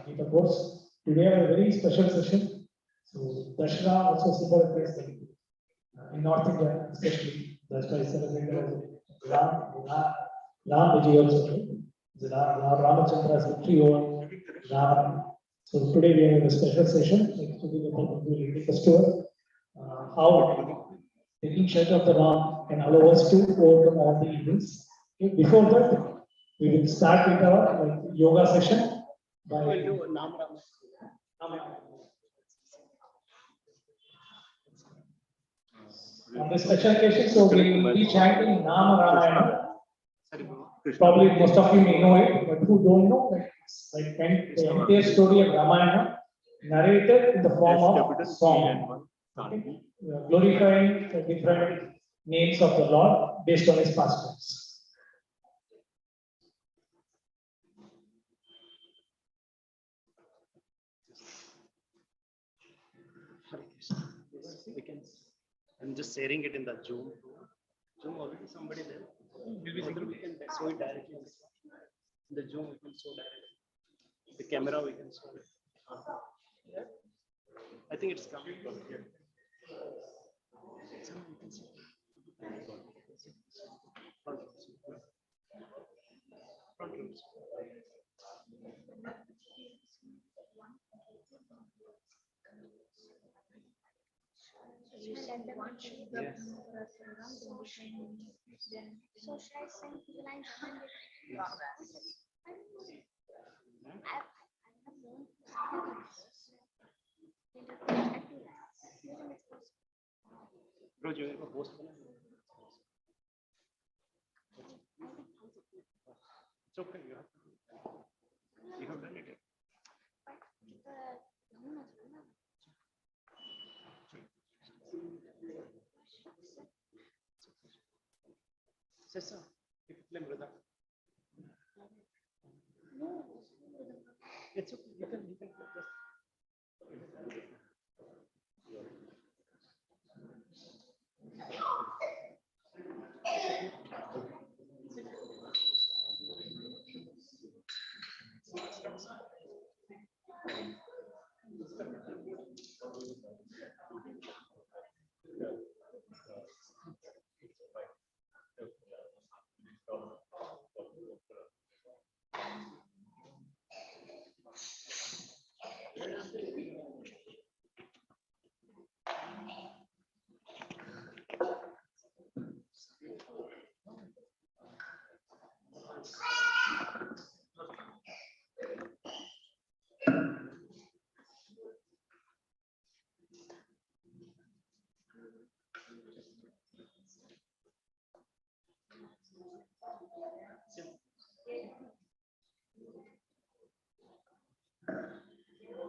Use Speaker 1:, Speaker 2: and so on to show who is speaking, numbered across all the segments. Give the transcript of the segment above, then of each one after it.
Speaker 1: Gita course. Today, I have a very special session. So, Dussehra also symbolizes in North India, especially, Dussehra is celebrated as Ram Vijay also. Ramachandra's victory over Ram. So, today we have a special session. Sudhir will take us to how taking shelter of the Ram can allow us to overcome all the evils. Okay, before that, we will start with our yoga session. On this special occasion, so we will be chanting Nama Ramayana. Probably most of you may know it, but who don't know, it's like the entire story of Ramayana narrated in the form of song, okay? Glorifying the different names of the Lord based on his pastimes.
Speaker 2: I'm just sharing it in the Zoom. Zoom already somebody there. We can show it directly. In the Zoom we can show directly. The camera we can show it. I think it's coming from here.
Speaker 3: Yes. So should I send the line?
Speaker 2: Bro, you have a host? It's okay. You have done it. Sessa, you can play brother. It's okay. You can play just.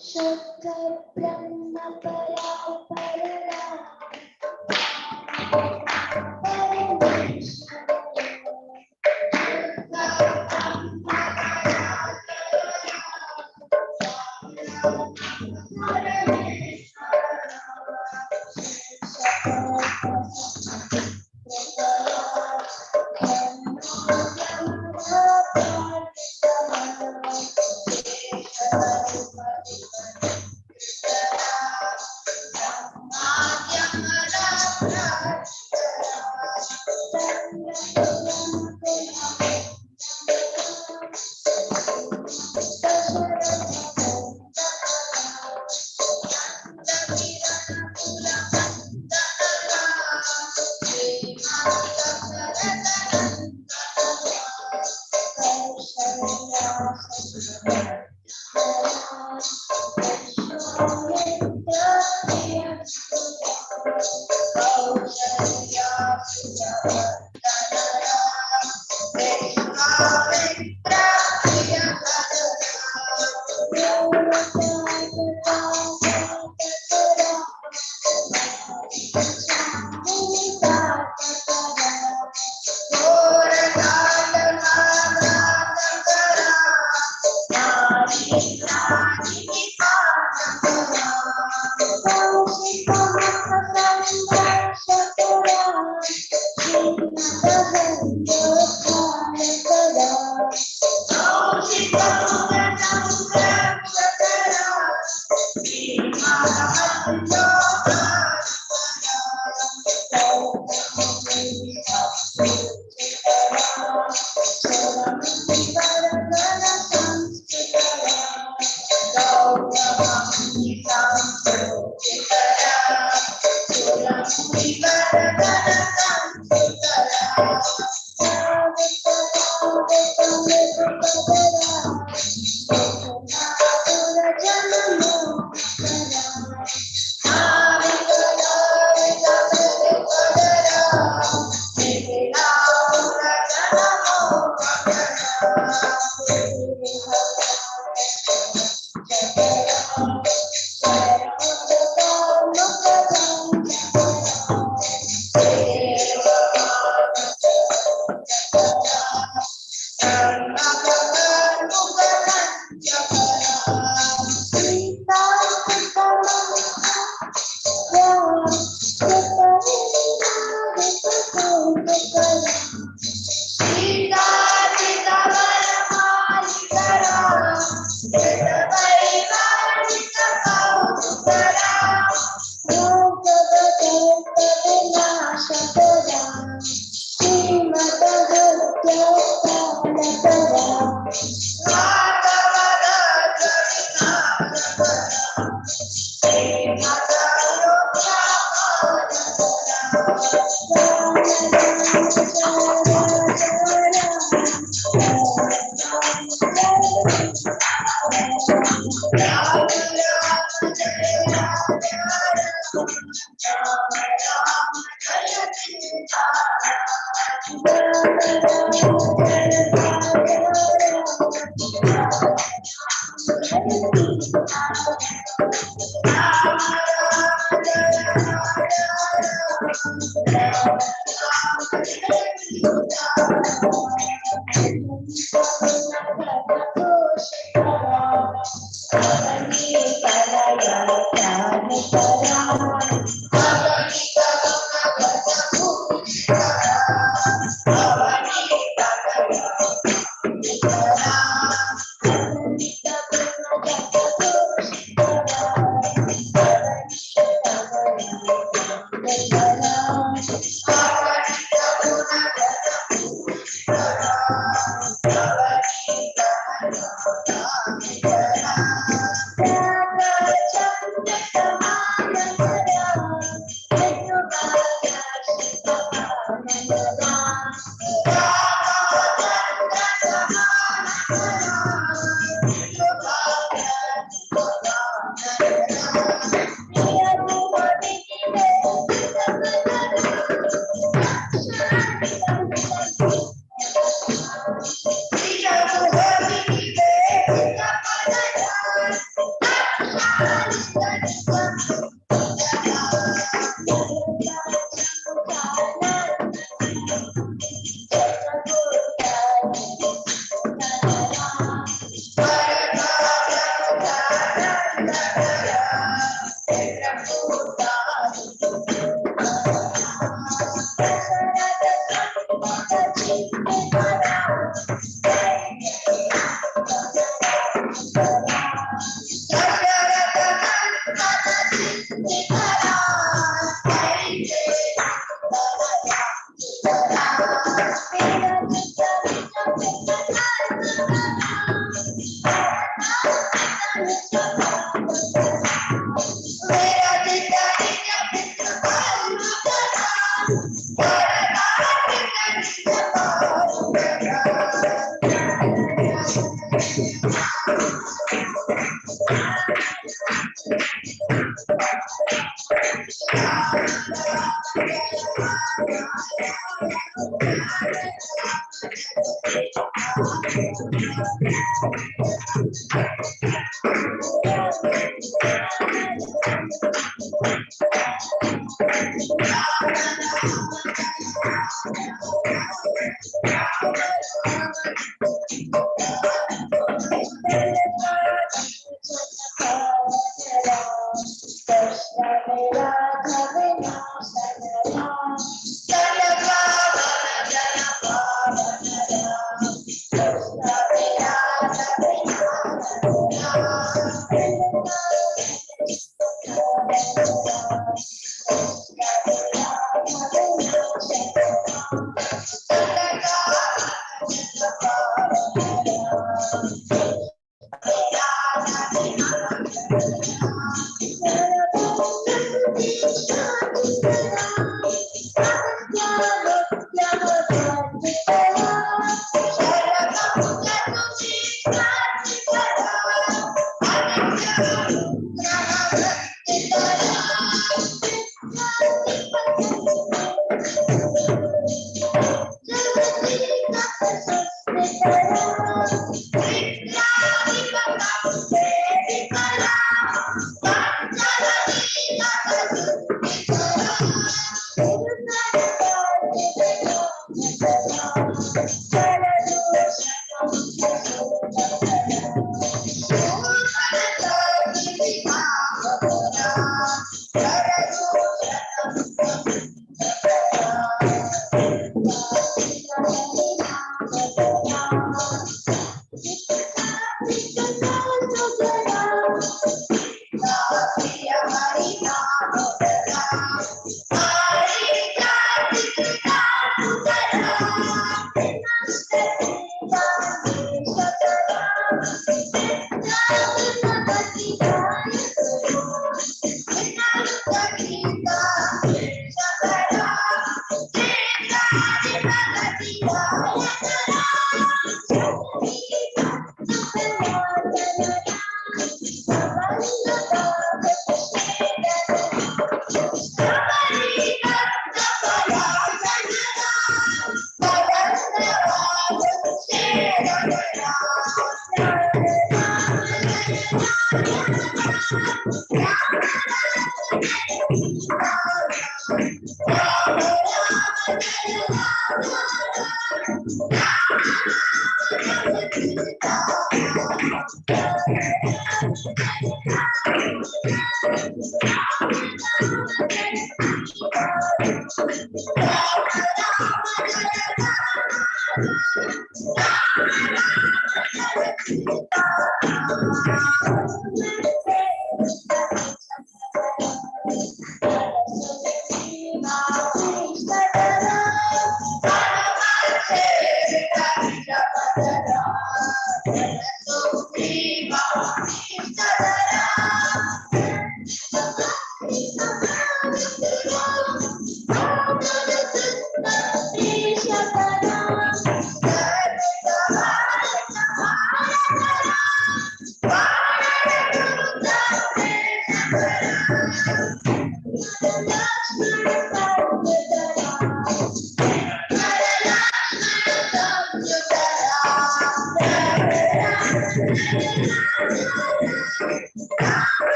Speaker 3: Shakkar Brahma Para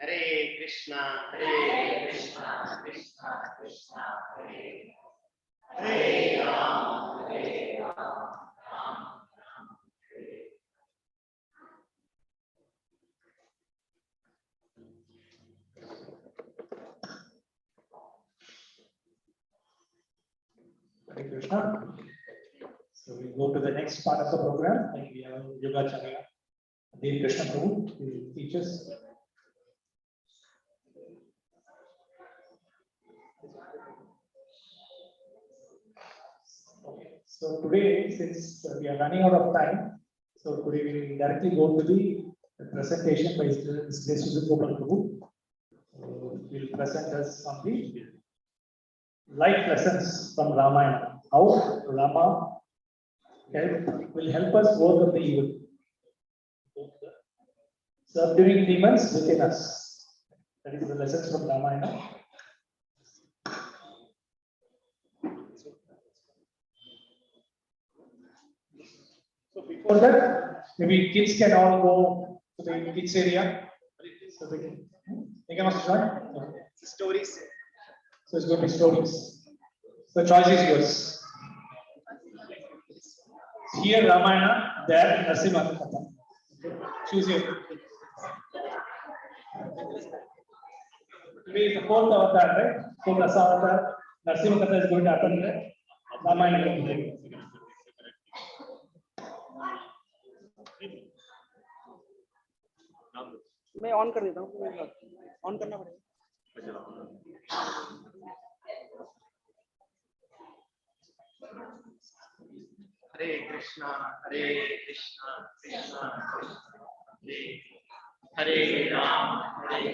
Speaker 2: Hare Krishna, Krishna Krishna, Hare Ram, Ram.
Speaker 1: Hare Krishna. So we go to the next part of the program, and we have Yoga Charya. Dev Krishna Prabhu will teach us. Okay. So today, since we are running out of time, so today we will directly go to the presentation by Sudhir Gopal Prabhu. Will present us on the life lessons from Ramayana. How Rama will help us overcome the evil. Subduing demons within us. That is the lessons from Ramayana. So before that, maybe kids can all go to the kids area. So they can also join. Okay.
Speaker 2: Stories.
Speaker 1: So it's going to be stories. The choice is yours. Here Ramayana, there Narasimha Katha. Choose your. Today is the fourth avatar, right? Fourth avatar. Narasimha Katha is going to happen there. Ramayana.
Speaker 4: मैं on कर देता हूँ on करना पड़ेगा
Speaker 2: Hare Krishna, Krishna Krishna, Hare Ram, Ram.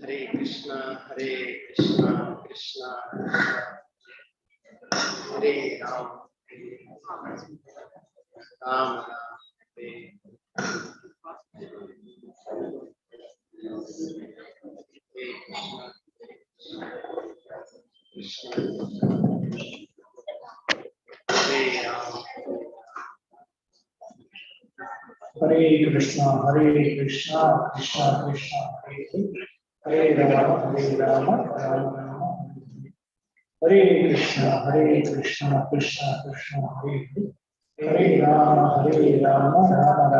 Speaker 2: Hare Krishna, Krishna Krishna, Hare Ram, Ram Ram, Hare Krishna, Hare Ram.
Speaker 1: Hare Krishna, Krishna Krishna, Hare Rama, Rama Rama. Hare Krishna, Krishna Krishna, Hare Rama, Rama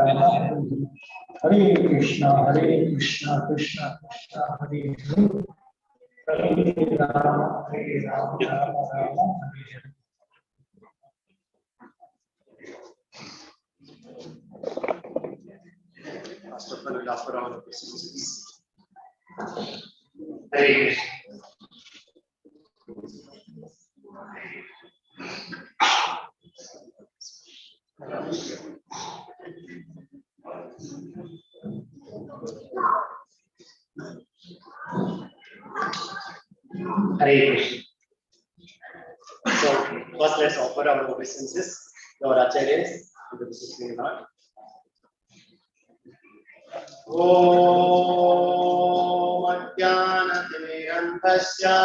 Speaker 1: Rama. Hare Krishna, Krishna Krishna, Hare Rama, Rama Rama.
Speaker 2: Pastor will offer all of this. Hare Krishna. Hare Krishna. So, first let's offer our obeisances to our acharyas and to the Supreme Lord. Om Ajnanatirandhasya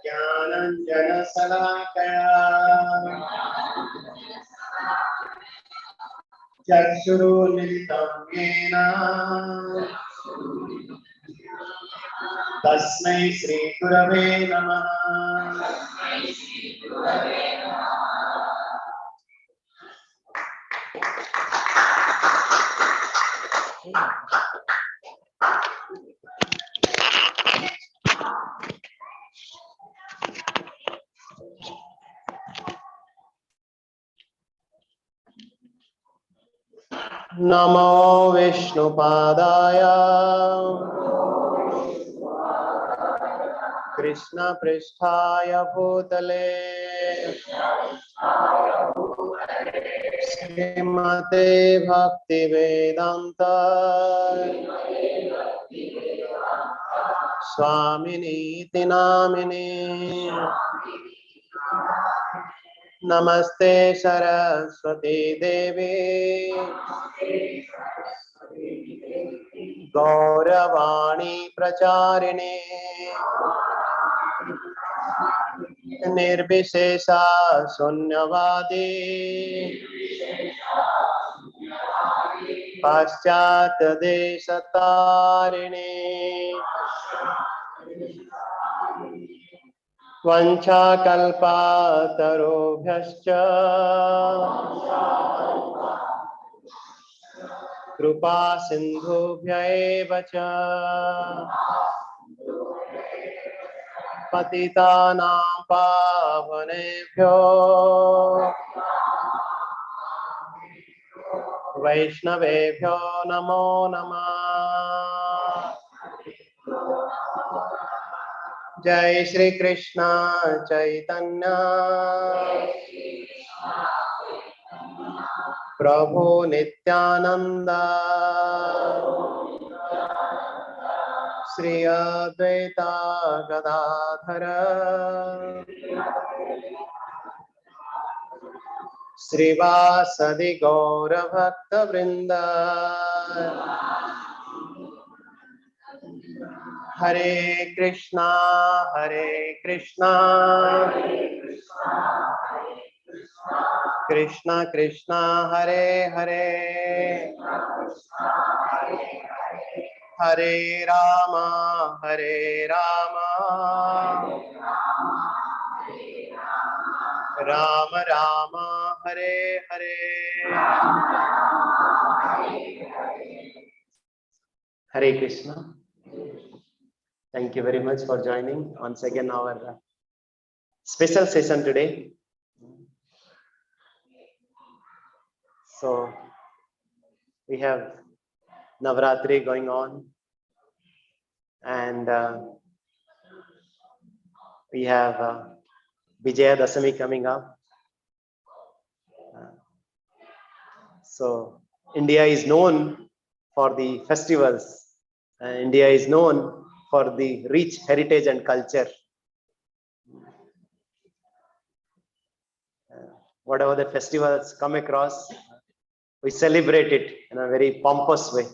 Speaker 2: Jnananjana Salakaya Chakshurumilitam Yena Tasmai Shri Gurave Namaha. Namo Vishnupadaya Krishna Pristhaya Bhutale Srimate Bhakti Vedanta
Speaker 5: स्वामिनीति नामिने नमस्ते सरस्वती देवी गौरवाणी प्रचारिणे निर्विशेषा शून्यवादी पाश्चात्य देशतारिणे वंशाकल्पातरुभ्यश्च कृपा सिन्धुभ्य एव च पतितानां पावनेभ्यो वैष्णवेभ्यो नमो नमः। जय श्री कृष्ण चैतन्य प्रभु नित्यानंद श्री अद्वैता गदाधर श्रीवासदि गौर भक्त वृंद हरे Krishna Krishna Krishna Hare Hare Hare Ram Ram Ram Hare Hare. Hare Krishna. Thank you very much for joining once again our special session today. So we have Navratri going on, and we have Vijaya Dasami coming up. So India is known for the festivals. India is known for the rich heritage and culture. Whatever the festivals come across, we celebrate it in a very pompous way.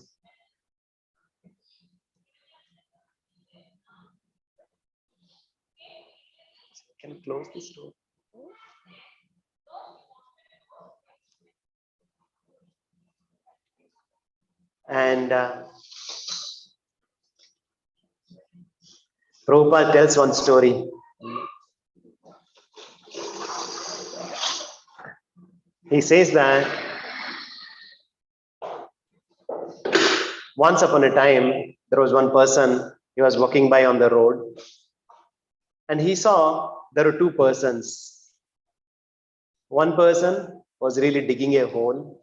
Speaker 5: Can you close this door? And Prabhupada tells one story. He says that once upon a time, there was one person, he was walking by on the road, and he saw there were two persons. One person was really digging a hole.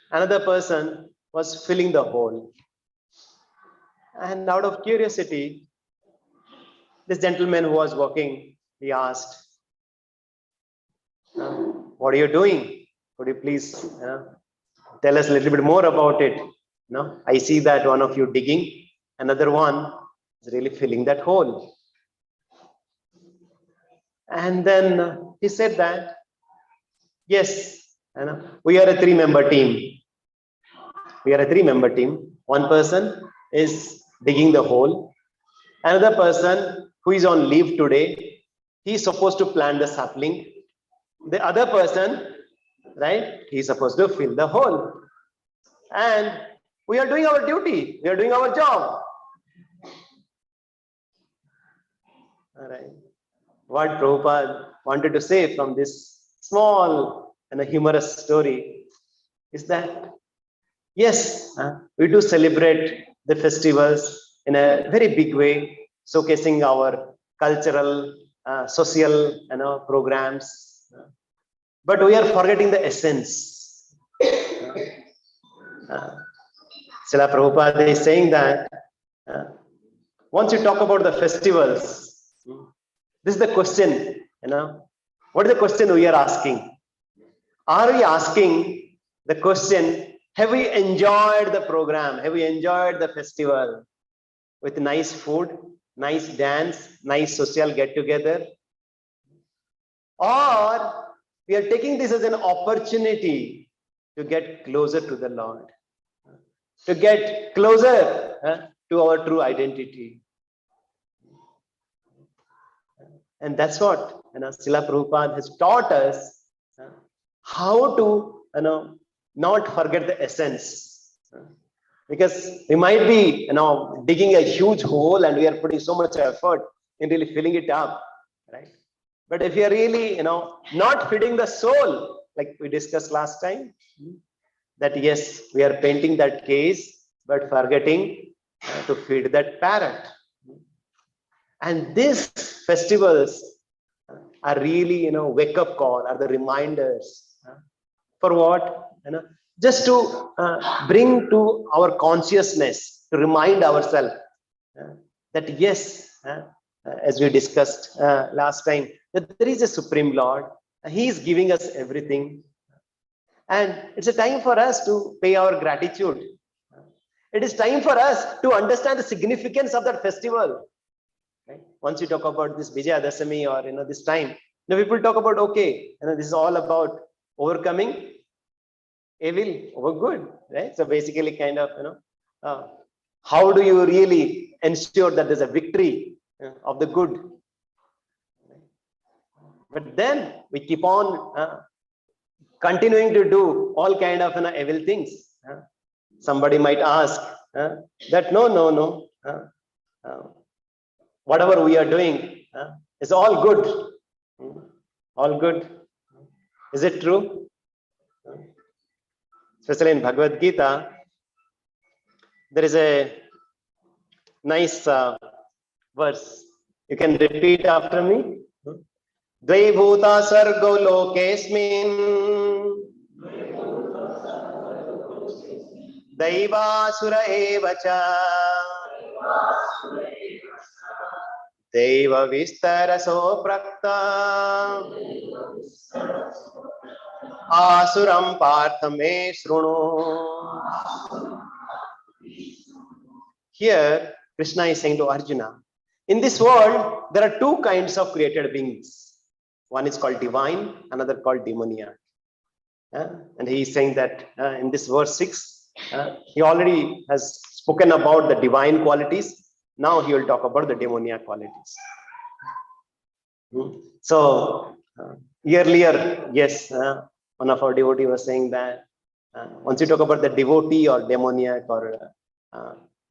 Speaker 5: Another person was filling the hole. And out of curiosity, this gentleman who was walking, he asked, what are you doing? Could you please tell us a little bit more about it? I see that one of you digging, another one is really filling that hole. And then he said that, yes, we are a three-member team. We are a three-member team. One person is digging the hole. Another person who is on leave today, he is supposed to plant the sapling. The other person, right, he is supposed to fill the hole. And we are doing our duty. We are doing our job. All right. What Prabhupada wanted to say from this small and a humorous story is that, yes, we do celebrate the festivals in a very big way, showcasing our cultural, social, programs. But we are forgetting the essence. Srila Prabhupada is saying that once you talk about the festivals, this is the question, what is the question we are asking? Are we asking the question, have we enjoyed the program? Have we enjoyed the festival? with nice food, nice dance, nice social get together, or we are taking this as an opportunity to get closer to the Lord, to get closer to our true identity. And that's what Srila Prabhupada has taught us, how to not forget the essence. Because we might be digging a huge hole and we are putting so much effort in really filling it up, right? But if you are really not feeding the soul, like we discussed last time, that yes, we are painting that case, but forgetting to feed that parrot. And these festivals are really wake up call, are the reminders for what? Just to bring to our consciousness, to remind ourselves that yes, as we discussed last time, that there is a Supreme Lord. He is giving us everything. And it's a time for us to pay our gratitude. It is time for us to understand the significance of that festival. Right? Once you talk about this Vijaya Dasami or this time, people talk about, okay, this is all about overcoming evil over good, right? So basically, kind of, how do you really ensure that there's a victory of the good? But then we keep on continuing to do all kind of evil things. Somebody might ask that no. Whatever we are doing is all good. All good. Is it true? Especially in Bhagavad Gita, there is a nice verse. You can repeat after me. Dvaibhuta sargo lokesmin Daivasura evacha Deva vistaraso prakta Asuram parthame shrunu. Here, Krishna is saying to Arjuna, in this world, there are two kinds of created beings. One is called divine, another called demoniac. And he is saying that in this verse 6, he already has spoken about the divine qualities. Now he will talk about the demoniac qualities. So, earlier, yes, one of our devotees was saying that once you talk about the devotee or demoniac or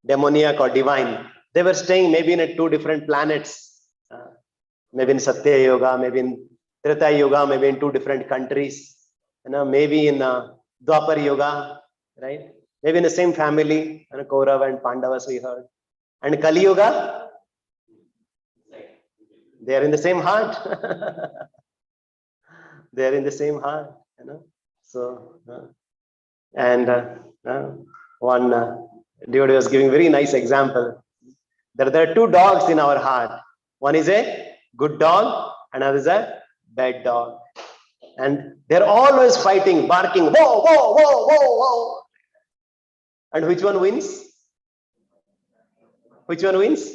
Speaker 5: divine, they were staying maybe in two different planets, maybe in Satya Yoga, maybe in Treta Yoga, maybe in two different countries, maybe in Dwapar Yoga, right? Maybe in the same family, Kaurava and Pandavas we heard. And Kali Yoga, they are in the same heart. They are in the same heart, So, and one devotee was giving very nice example. There are two dogs in our heart. One is a good dog, another is a bad dog. And they're always fighting, barking, whoa, whoa, whoa, whoa, whoa. And which one wins? Which one wins?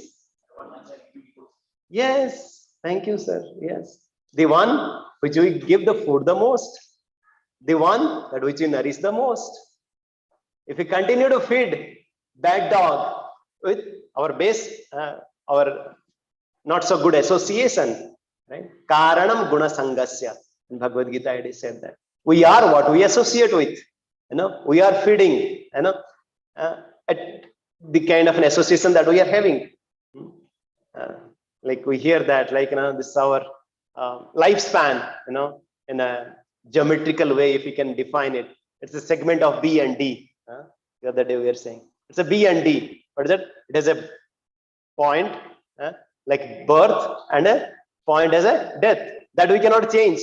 Speaker 5: Yes, thank you, sir. Yes. The one which we give the food the most. The one that which we nourish the most. If we continue to feed bad dog with our base, our not so good association, right? Karanam guna sangasya. In Bhagavad Gita, it is said that we are what we associate with. We are feeding. At the kind of an association that we are having. Like we hear that, like this is our lifespan. In a geometrical way, if we can define it, it's a segment of B and D. The other day we were saying it's a B and D. What is it? It is a point like birth and a point as a death that we cannot change.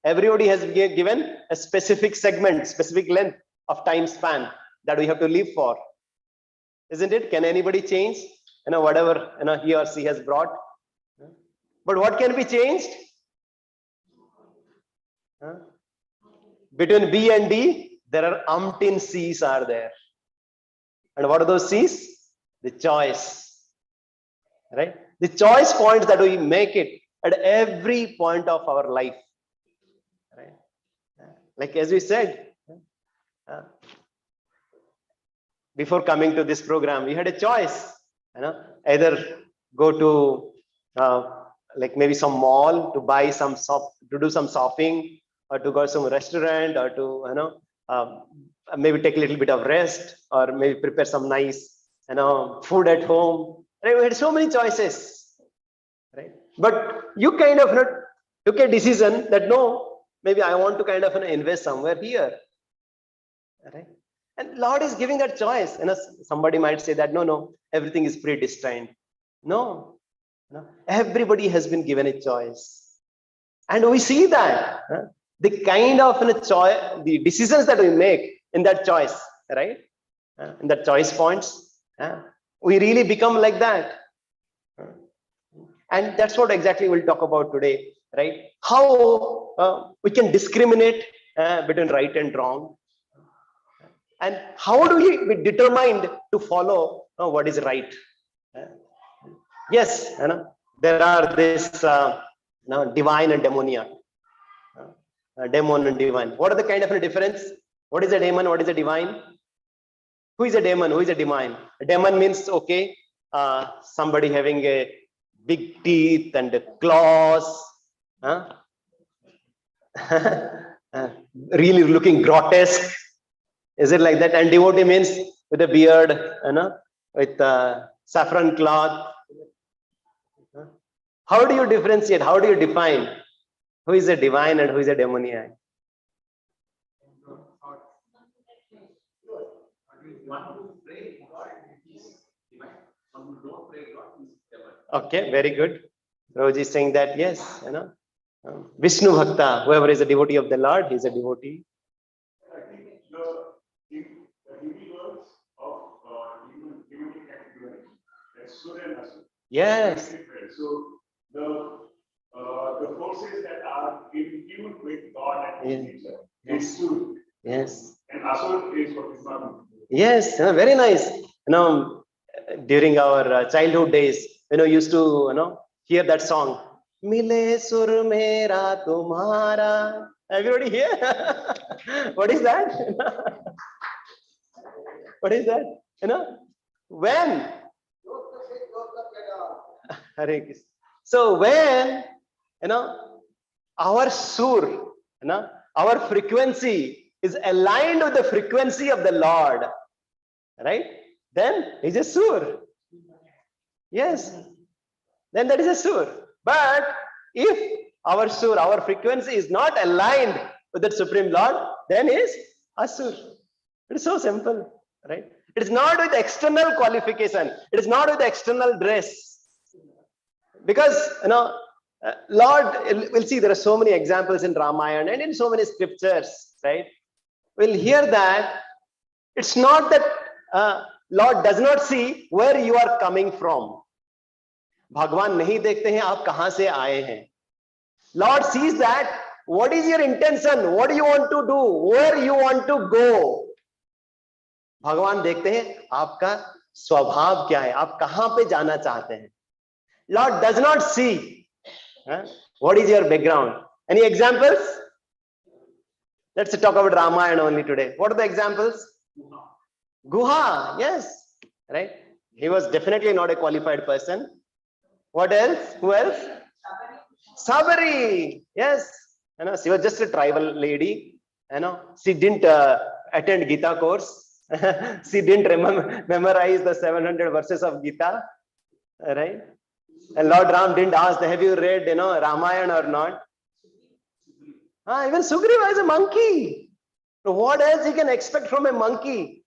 Speaker 5: Everybody has given a specific segment, specific length of time span that we have to live for. Isn't it? Can anybody change? Whatever he or she has brought. But what can be changed? Between B and D, there are umpteen C's are there. And what are those C's? The choice. right? The choice points that we make it at every point of our life, right? Like as we said, before coming to this program, we had a choice, either go to like maybe some mall to buy some to do some shopping, or to go to some restaurant, or to maybe take a little bit of rest, or maybe prepare some nice food at home. Right? We had so many choices, right? But you kind of took a decision that no, maybe I want to kind of invest somewhere here, right? And Lord is giving that choice. Somebody might say that no, everything is predestined. No, everybody has been given a choice, and we see that the kind of choice, the decisions that we make in that choice, right? In that choice points, we really become like that. And that's what exactly we'll talk about today, right? How we can discriminate between right and wrong, and how do we be determined to follow what is right. Yes, there are this divine and demoniac, demon and divine. What are the kind of a difference? What is a demon? What is a divine? Who is a demon? Who is a divine? A demon means, okay, somebody having a big teeth and claws, really looking grotesque. Is it like that? And devotee means with a beard, with saffron cloth. How do you differentiate? How do you define who is a divine and who is a demoniac? Okay, very good. Prabhuji is saying that yes, Vishnu Bhakta, whoever is a devotee of the Lord, he is a devotee.
Speaker 6: I think the Hindi words of devotee category, that's Sur and Asur.
Speaker 5: Yes.
Speaker 6: So the forces that are in tune with God and His nature is Sur.
Speaker 5: Yes.
Speaker 6: And Asur is what is not.
Speaker 5: Yes, very nice. During our childhood days, used to hear that song. Mile sur mera tumhara. Everybody here? What is that? What is that? When? Hare Krishna. So when our sur, our frequency is aligned with the frequency of the Lord, right? Then he's a sur. Yes. Then that is a sur. But if our sur, our frequency is not aligned with the Supreme Lord, then is asur. It is so simple, right? It is not with external qualification. It is not with external dress. Because, Lord, we'll see there are so many examples in Ramayana and in so many scriptures, right? We'll hear that it's not that Lord does not see where you are coming from. भगवान नहीं देखते हैं आप कहां से आए हैं. Lord sees that what is your intention, what do you want to do, where you want to go. भगवान देखते हैं आपका स्वभाव क्या है, आप कहां पे जाना चाहते हैं. Lord does not see what is your background. Any examples? Let's talk about Ramayana only today. What are the examples? Guha, yes, right? He was definitely not a qualified person. What else? Who else? Sabari, yes. She was just a tribal lady. She didn't attend Gita course. She didn't memorize the 700 verses of Gita, right? And Lord Ram didn't ask, have you read, Ramayana or not? Even Sugriva is a monkey. So what else he can expect from a monkey?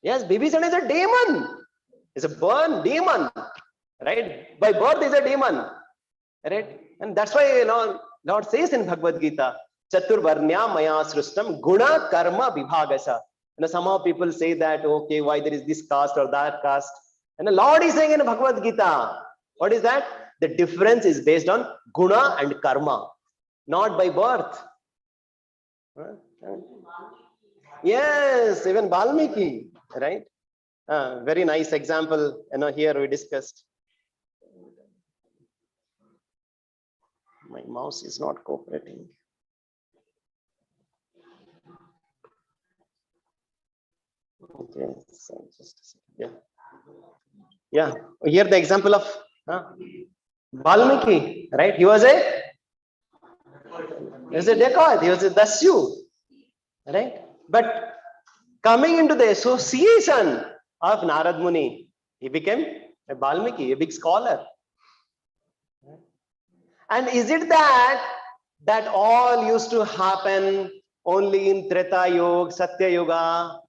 Speaker 5: Yes, Bibhisana is a demon. It's a born demon, right? By birth is a demon, right? And that's why, Lord says in Bhagavad Gita, Chatur Varnya Maya Srustam Guna Karma Vibhagasa. Somehow people say that, okay, why there is this caste or that caste. And the Lord is saying in Bhagavad Gita, what is that? The difference is based on guna and karma, not by birth. Yes, even Valmiki, right? very nice example, here we discussed. My mouse is not cooperating. Okay, so just a second. Yeah. Here the example of Valmiki, right? He was a dacoit, he was a Dasyu, right? But coming into the association of Narad Muni, he became a Valmiki, a big scholar. And is it that all used to happen only in Treta Yoga, Satya Yoga?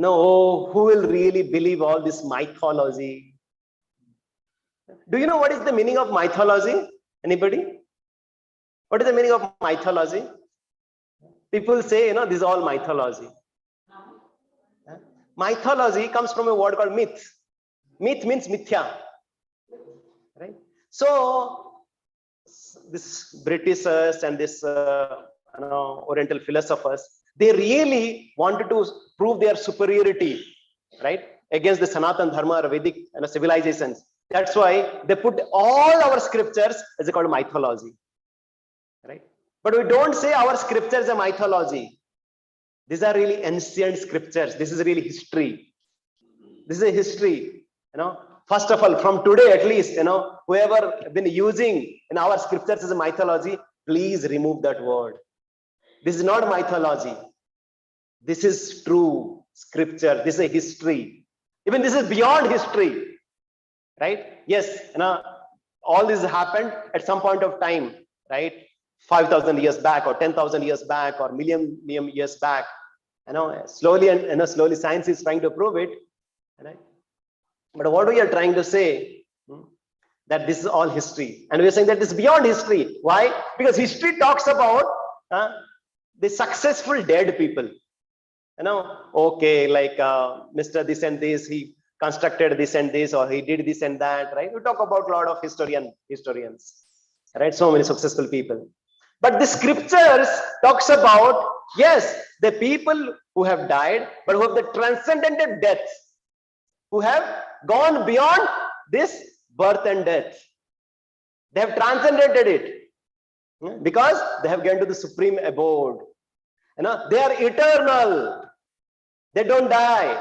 Speaker 5: Oh, who will really believe all this mythology? Do you know what is the meaning of mythology? Anybody? What is the meaning of mythology? People say, this is all mythology. Mythology comes from a word called myth. Myth means mithya. Right? So, this Britishers and this Oriental philosophers, they really wanted to prove their superiority, right, against the Sanatana Dharma or Vedic civilizations. That's why they put all our scriptures as called mythology, right? But we don't say our scriptures are mythology. These are really ancient scriptures. This is really history. This is a history, First of all, from today at least, whoever been using in our scriptures as a mythology, please remove that word. This is not mythology. This is true scripture. This is a history. Even this is beyond history, right? Yes, all this happened at some point of time, right? 5,000 years back, or 10,000 years back, or million years back. Slowly and slowly, science is trying to prove it, right? But what we are trying to say, that this is all history, and we are saying that this is beyond history. Why? Because history talks about the successful dead people. Okay, like Mr. This and this, he constructed this and this, or he did this and that, right? We talk about a lot of historians, right? So many successful people. But the scriptures talks about, yes, the people who have died, but who have the transcended death, who have gone beyond this birth and death. They have transcended it because they have gone to the supreme abode. They are eternal. They don't die.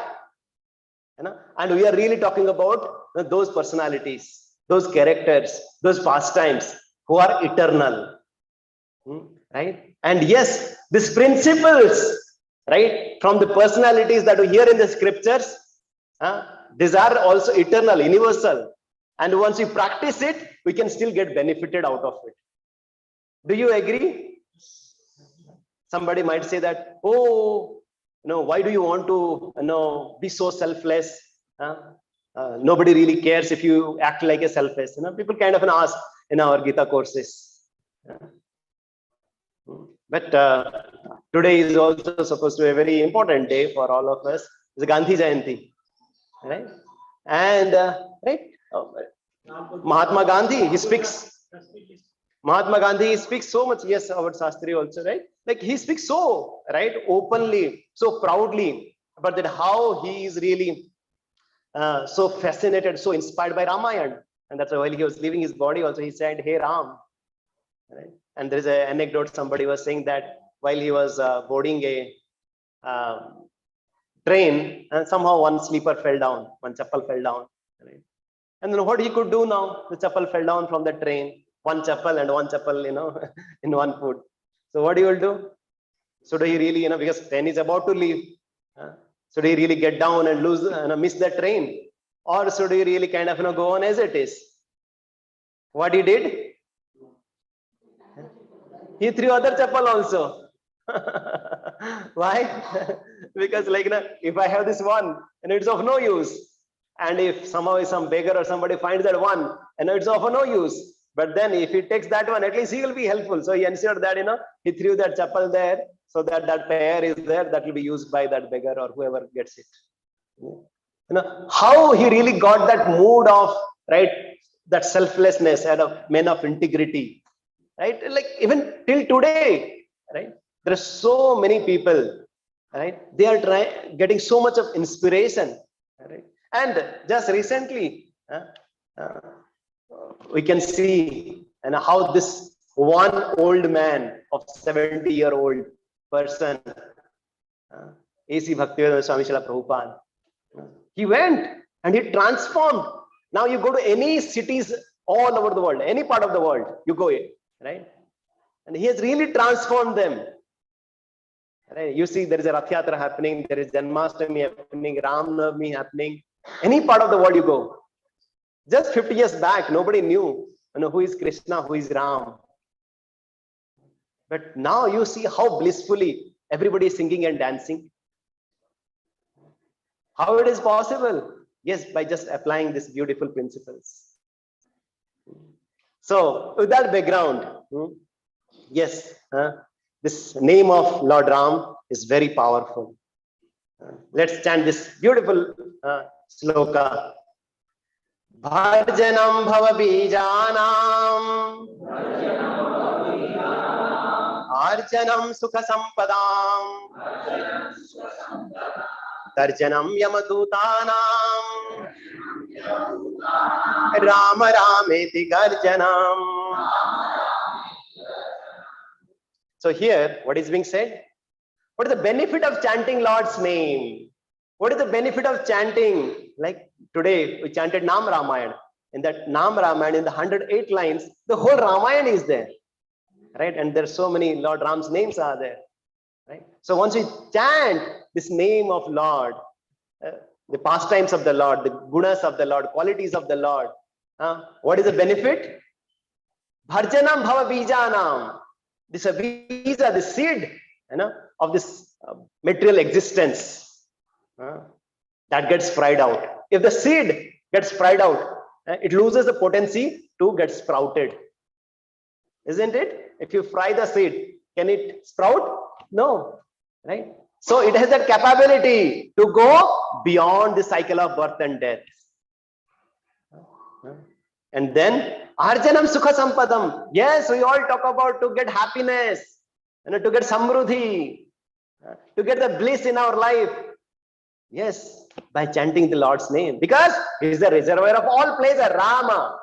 Speaker 5: And we are really talking about those personalities, those characters, those pastimes who are eternal. Right? And yes, these principles, right, from the personalities that we hear in the scriptures, these are also eternal, universal. And once we practice it, we can still get benefited out of it. Do you agree? Somebody might say that, oh, why do you want to be so selfless? Nobody really cares if you act like a selfless. People kind of ask in our Gita courses. But today is also supposed to be a very important day for all of us. It's Gandhi Jayanti, right? And right, Mahatma Gandhi, he speaks. Mahatma Gandhi speaks so much. Yes, our Shastri also, right? Like he speaks so, right, openly, so proudly about that how he is really so fascinated, so inspired by Ramayana. And that's why while he was leaving his body also, he said, "Hey Ram." Right? And there is an anecdote, somebody was saying that while he was boarding a train, and somehow one sleeper fell down, one chappal fell down. Right? And then what he could do now? The chappal fell down from the train, one chappal and one chappal, in one foot. So what he will do? So do he really, because train is about to leave. So do he really get down and lose, miss the train? Or should he really kind of, go on as it is? What he did? He threw other chappal also. Why? Because if I have this one, and it's of no use. And if somehow some beggar or somebody finds that one, and it's of no use. But then if he takes that one, at least he will be helpful. So he ensured that, he threw that chappal there, so that that pair is there, that will be used by that beggar or whoever gets it. How he really got that mood of, right, that selflessness and of men of integrity, right? Like even till today, right? There are so many people, right? They are getting so much of inspiration Right? And just recently, we can see and how this one old man of 70-year-old person, A.C. Bhaktivedanta Swami Srila Prabhupada, he went and he transformed. Now you go to any cities all over the world, any part of the world, you go in, right? And he has really transformed them. Right? You see, there is a Rath Yatra happening, there is Janmashtami happening, Ram Navami happening. Any part of the world you go. Just 50 years back, nobody knew, who is Krishna, who is Ram. But now you see how blissfully everybody is singing and dancing. How it is possible? Yes, by just applying these beautiful principles. So, with that background, yes, this name of Lord Ram is very powerful. Let's chant this beautiful sloka. Bharjanam bhavabijanam Archanam sukha sampadam Tarjanam yamadutanam Rama rameti garjanam. So here, what is being said? What is the benefit of chanting Lord's name? What is the benefit of chanting? Like today, we chanted Nam Ramayana. In that Nam Ramayana, in the 108 lines, the whole Ramayana is there. Right? And there are so many Lord Ram's names are there. Right? So once we chant this name of Lord, the pastimes of the Lord, the gunas of the Lord, qualities of the Lord, what is the benefit? Bharjanam bhava bijanam. This bija, the seed, of this material existence, that gets fried out. If the seed gets fried out, it loses the potency to get sprouted. Isn't it? If you fry the seed, can it sprout? No, right? So it has that capability to go beyond the cycle of birth and death. And then Arjanam Sukha Sampadam. Yes, we all talk about to get happiness, to get samruddhi, to get the bliss in our life. Yes, by chanting the Lord's name, because he is the reservoir of all pleasure. Rama.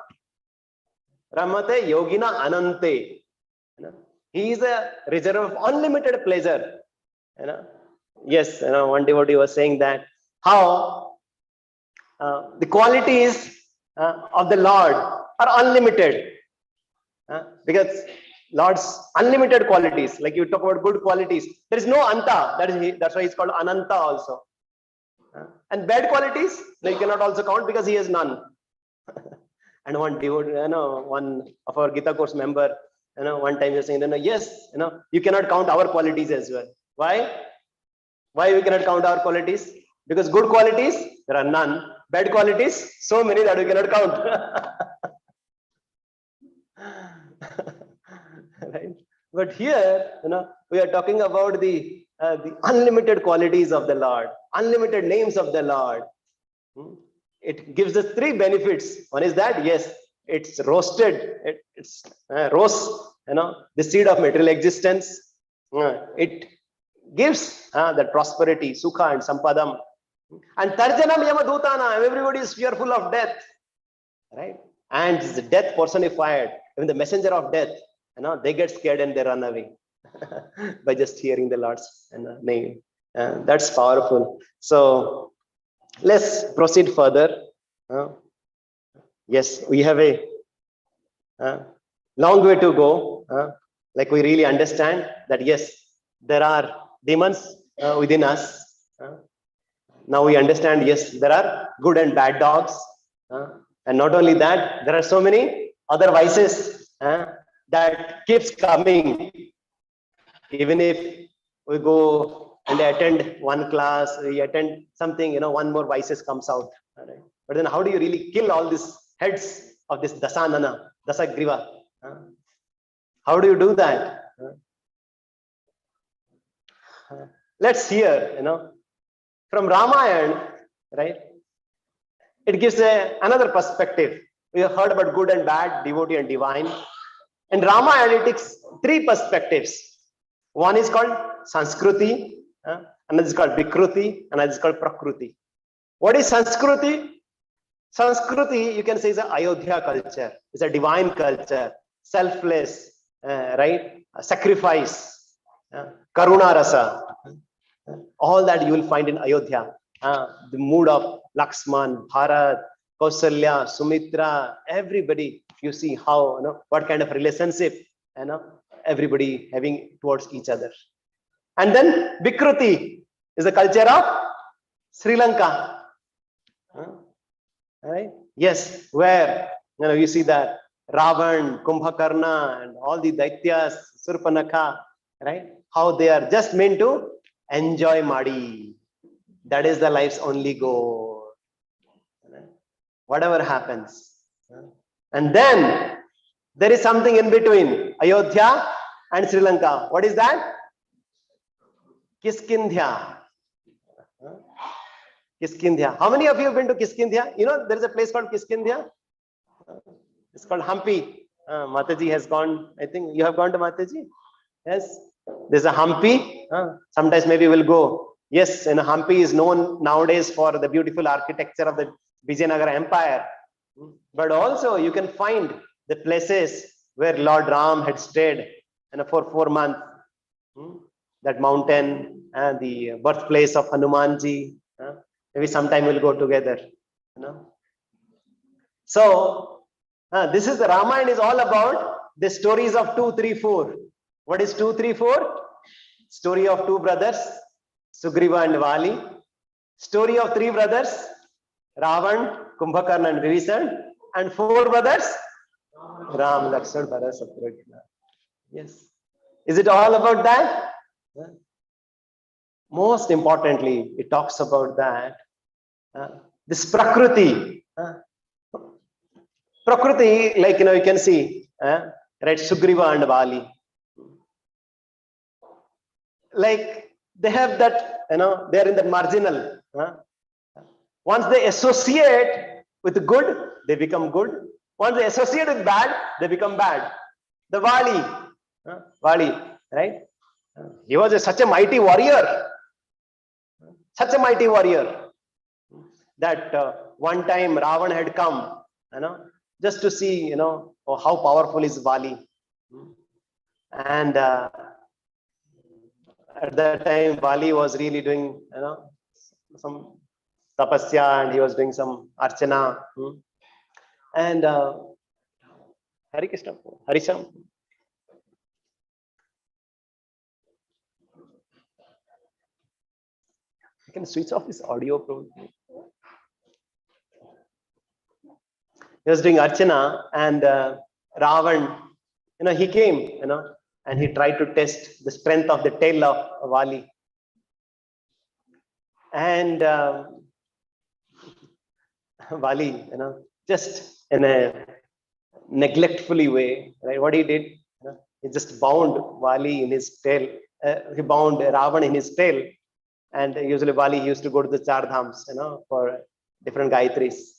Speaker 5: Ramate Yogina Anante. He is a reservoir of unlimited pleasure. Yes, one devotee was saying that how the qualities of the Lord are unlimited, because Lord's unlimited qualities, like you talk about good qualities, there is no anta. That's why he's called Ananta also. And bad qualities, you cannot also count because he has none. And one devotee, one of our Gita course member, one time he was saying, yes, you cannot count our qualities as well. Why? Why we cannot count our qualities? Because good qualities, there are none. Bad qualities, so many that we cannot count. Right? But here, we are talking about the unlimited qualities of the Lord, unlimited names of the Lord. It gives us three benefits. One is that, yes, it's roasted, it's roast, the seed of material existence. It gives that prosperity, sukha and sampadam. And tarjanam yamadutana, everybody is fearful of death, right? And the death personified, even the messenger of death, they get scared and they run away by just hearing the Lord's name. That's powerful. So let's proceed further. Yes, we have a long way to go. Like we really understand that, yes, there are demons within us. Now we understand, yes, there are good and bad dogs. And not only that, there are so many other vices that keeps coming. Even if we go and attend one class, we attend something, one more vices comes out. Right? But then how do you really kill all these heads of this dasanana, dasagriva? How do you do that? Let's hear, from Ramayana, right? It gives another perspective. We have heard about good and bad, devotee and divine. In Ramayana, it takes three perspectives. One is called Sanskriti, another is called Vikruti, another is called Prakruti. What is Sanskriti? Sanskriti, you can say, is a Ayodhya culture. It's a divine culture, selfless, right? Sacrifice, Karuna Rasa. All that you will find in Ayodhya. The mood of Lakshman, Bharat, Kausalya, Sumitra, everybody. You see how, what kind of relationship, everybody having towards each other. And then Vikruti is the culture of Sri Lanka. Right? Yes, where you see that Ravan, Kumbhakarna, and all the Daityas, Surpanakha, right? How they are just meant to enjoy Madi. That is the life's only goal. Whatever happens. And then there is something in between Ayodhya and Sri Lanka. What is that? Kiskindhya. Kiskindhya. How many of you have been to Kiskindhya? There is a place called Kiskindhya. It's called Hampi. Mataji has gone. I think you have gone to Mataji. Yes. There's a Hampi. Sometimes maybe we'll go. Yes, and Hampi is known nowadays for the beautiful architecture of the Vijayanagara Empire. But also you can find the places where Lord Ram had stayed for 4 months. That mountain and the birthplace of Hanumanji. Maybe sometime we'll go together. So this is the Ramayana is all about the stories of 2, 3, 4. What is 2, 3, 4? Story of 2 brothers, Sugriva and Vali. Story of 3 brothers, Ravan, Kumbhakarna and Vibhishan. And 4 brothers, Ram, Lakshman, Bharat, Shatrugna. Yes. Is it all about that? Most importantly, it talks about that. This Prakriti. Prakriti, like, you can see, right, Sugriva and Vali. Like, they have that, they are in the marginal. Once they associate with good, they become good. Once they associate with bad, they become bad. The Vali, right? He was such a mighty warrior. Such a mighty warrior. That one time Ravan had come, just to see, how powerful is Vali. And at that time, Vali was really doing, some tapasya, and he was doing some archana. And Hare Krishna, Harisham. You can switch off his audio, probably. He was doing archana, and Ravan, he came, and he tried to test the strength of the tail of Vali. And Vali, just in a neglectfully way, right? What he did, he just bound Vali in his tail. He bound Ravan in his tail. And usually Vali used to go to the Char Dhams, for different Gayatris.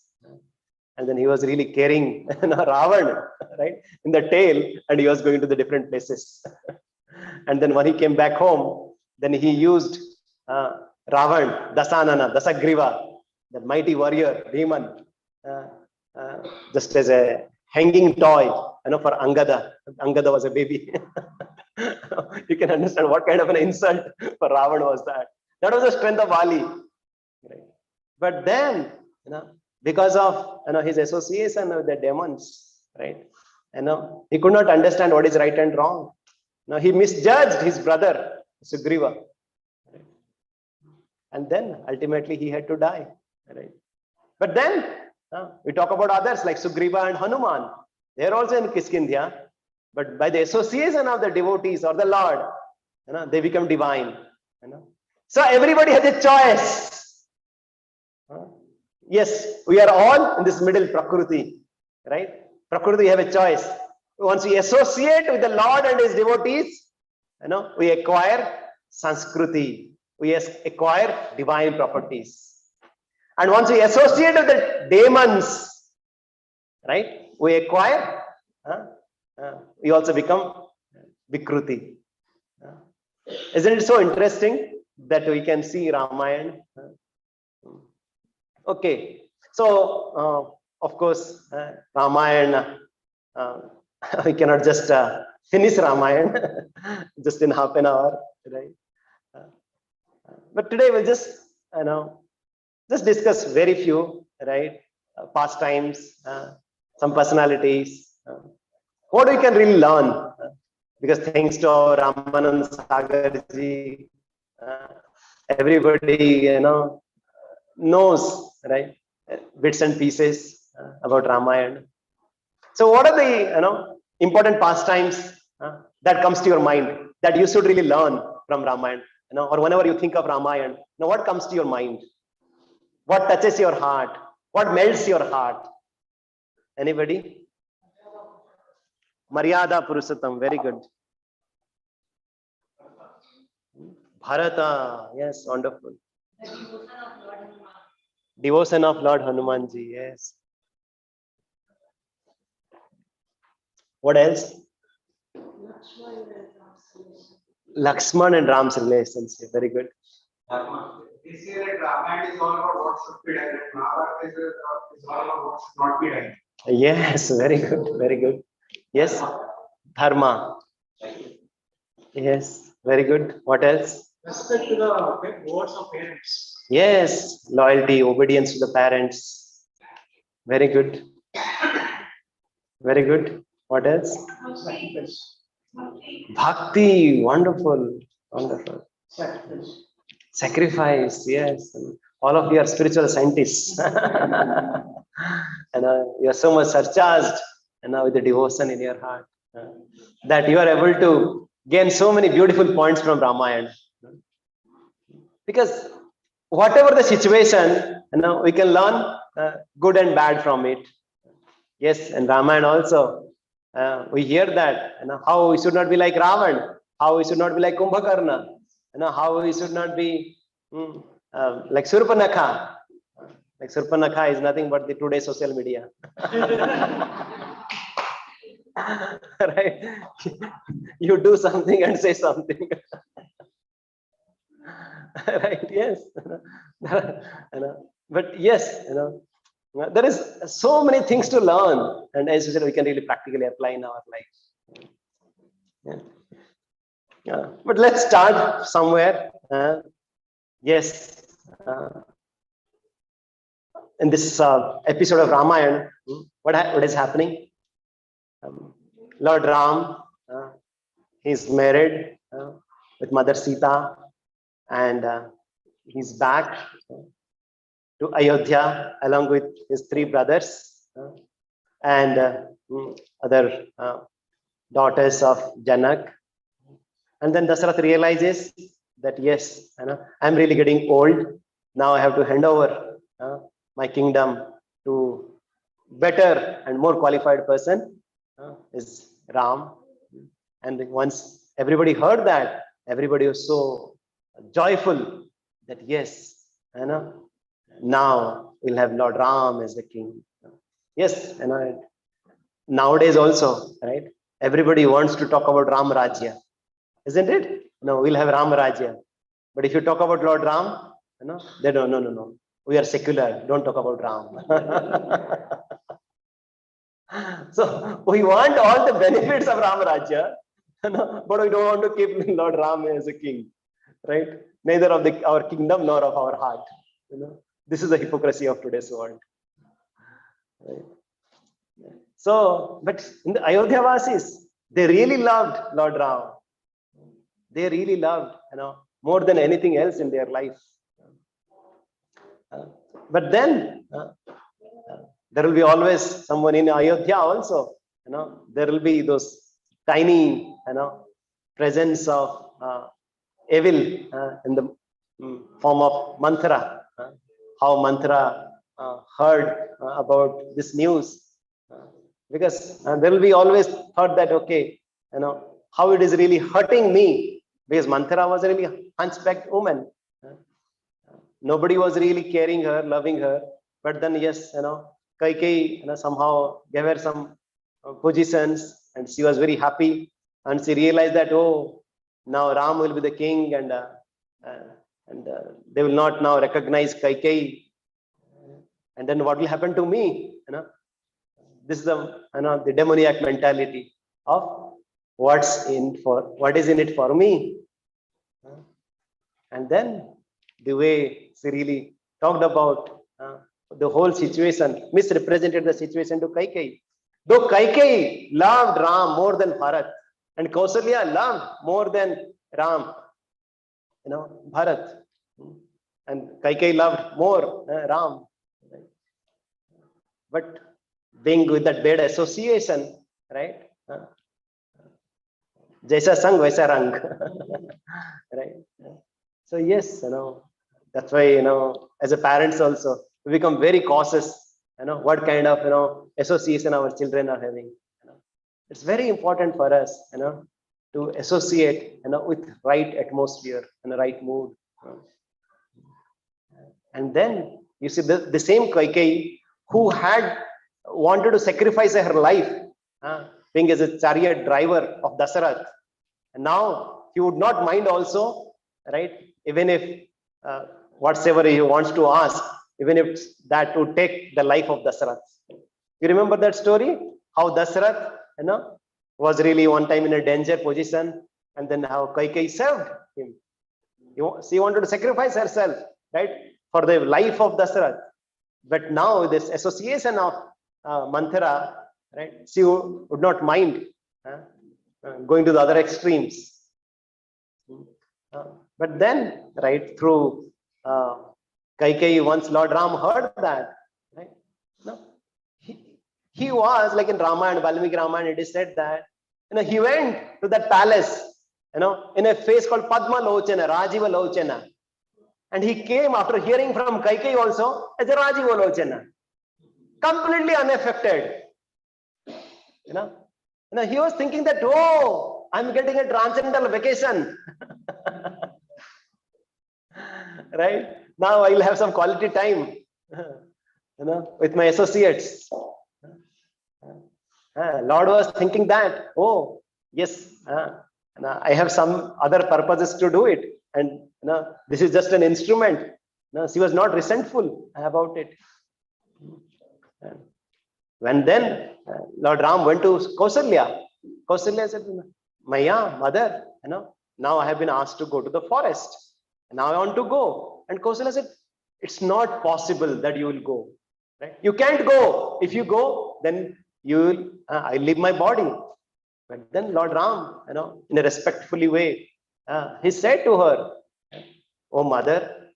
Speaker 5: And then he was really carrying Ravan, right, in the tail, and he was going to the different places. And then when he came back home, then he used Ravan, Dasanana, Dasagriva, the mighty warrior, demon, just as a hanging toy, for Angada. Angada was a baby. You can understand what kind of an insult for Ravan was that. That was the strength of Vali. Right? But then, because of his association with the demons, right? He could not understand what is right and wrong. Now he misjudged his brother Sugriva, right? And then ultimately he had to die, right? But then we talk about others like Sugriva and Hanuman. They are also in Kiskindhya, but by the association of the devotees or the Lord, they become divine. So everybody has a choice. Yes, we are all in this middle Prakriti, right? Prakriti, we have a choice. Once we associate with the Lord and his devotees, we acquire Sanskriti. We acquire divine properties. And once we associate with the demons, right, we acquire, we also become Vikruti. Isn't it so interesting that we can see Ramayana? Okay. So, of course, Ramayana, we cannot just finish Ramayana just in half an hour, right? But today we'll just, just discuss very few, right? Pastimes, some personalities, what we can really learn. Because thanks to our Ramanand Sagarji, everybody, knows, right? Bits and pieces about Ramayana. So what are the, important pastimes that comes to your mind that you should really learn from Ramayana? Or whenever you think of Ramayana, what comes to your mind? What touches your heart? What melts your heart? Anybody? Maryada Purushotam, very good. Bharata, yes, wonderful. Devotion of Lord Hanumanji, yes. What else? Lakshman and Ram's relationship, very good.
Speaker 6: This year, Ramayana is all about what should be done. Mahabharata is all about what should not be done.
Speaker 5: Yes, very good, very good. Yes, Dharma. Yes, very good. What else?
Speaker 1: Respect to the words of parents.
Speaker 5: Yes, loyalty, obedience to the parents. Very good. Very good. What else?
Speaker 1: Sacrifice.
Speaker 5: Bhakti, wonderful, wonderful.
Speaker 1: Sacrifice.
Speaker 5: Sacrifice, yes. All of you are spiritual scientists. And you are so much surcharged, with the devotion in your heart, that you are able to gain so many beautiful points from Ramayana. Because whatever the situation, we can learn good and bad from it. Yes, and Ramayana also, we hear that, how we should not be like Ravan, how we should not be like Kumbhakarna, how we should not be like Surpanakha. Like Surpanakha is nothing but the today's social media. Right? You do something and say something. Right? Yes. But yes, there is so many things to learn, and as you said, we can really practically apply in our life. Yeah. But let's start somewhere. Yes. In this episode of Ramayana, what is happening? Lord Ram, he's married with Mother Sita, and he's back to Ayodhya along with his three brothers and other daughters of Janak. And then Dasarath realizes that yes, I'm really getting old. Now I have to hand over my kingdom to better and more qualified person, is Ram. And once everybody heard that, everybody was so joyful that yes, now we'll have Lord Ram as the king. Yes, nowadays also, right? Everybody wants to talk about Ram Rajya, isn't it? No, we'll have Ram Rajya. But if you talk about Lord Ram, they don't, no. We are secular, don't talk about Ram. So we want all the benefits of Ram Rajya, but we don't want to keep Lord Ram as a king, right? Neither of our kingdom nor of our heart. This is the hypocrisy of today's world. Right? So, but in the Ayodhya Vasis, they really loved Lord Ram. They really loved, more than anything else in their life. But then there will be always someone in Ayodhya also. There will be those tiny, presence of evil in the form of mantra. How mantra heard about this news, because there will be always thought that okay, how it is really hurting me, because mantra was a really hunchbacked woman. Nobody was really caring her, loving her, but then yes, Kaikeyi somehow gave her some positions, and she was very happy, and she realized that oh, now Ram will be the king, and they will not now recognize Kaikeyi. And then what will happen to me? This is the demoniac mentality of what is in it for me. And then the way she really talked about the whole situation, misrepresented the situation to Kaikeyi. Though Kaikeyi loved Ram more than Bharat, and Kausalya loved more than Ram, Bharat, and Kaikeyi loved more Ram. But being with that bad association, right? Jaisa sang, vaisa rang, right? So yes, that's why as a parents also we become very cautious. What kind of association our children are having. It's very important for us, to associate, with right atmosphere and the right mood. And then you see the same Kaikeyi who had wanted to sacrifice her life, being as a chariot driver of Dussehra, and now he would not mind also, right? Even if whatsoever he wants to ask, even if that would take the life of Dussehra. You remember that story? How Dussehra, was really one time in a danger position, and then how Kaikeyi saved him. She wanted to sacrifice herself, right, for the life of Dussehra. But now this association of Manthara, right, she would not mind going to the other extremes. But then, right, through Kaikeyi, once Lord Ram heard that, right, he was like in Ramayana, Valmiki Ramayana, it is said that he went to that palace, in a face called Padma Lochana, Rajiva Lochana. And he came after hearing from Kaikeyi also as a Rajiva Lochana, completely unaffected. He was thinking that, oh, I'm getting a transcendental vacation. Right? Now I'll have some quality time, with my associates. Lord was thinking that, oh, yes, I have some other purposes to do it. And this is just an instrument. She was not resentful about it. When then Lord Ram went to Kausalya, Kausalya said, Maya, mother, now I have been asked to go to the forest. Now I want to go. And Kausalya said, it's not possible that you will go. Right? You can't go. If you go, then you will, I leave my body. But then Lord Ram, in a respectfully way, he said to her, oh mother,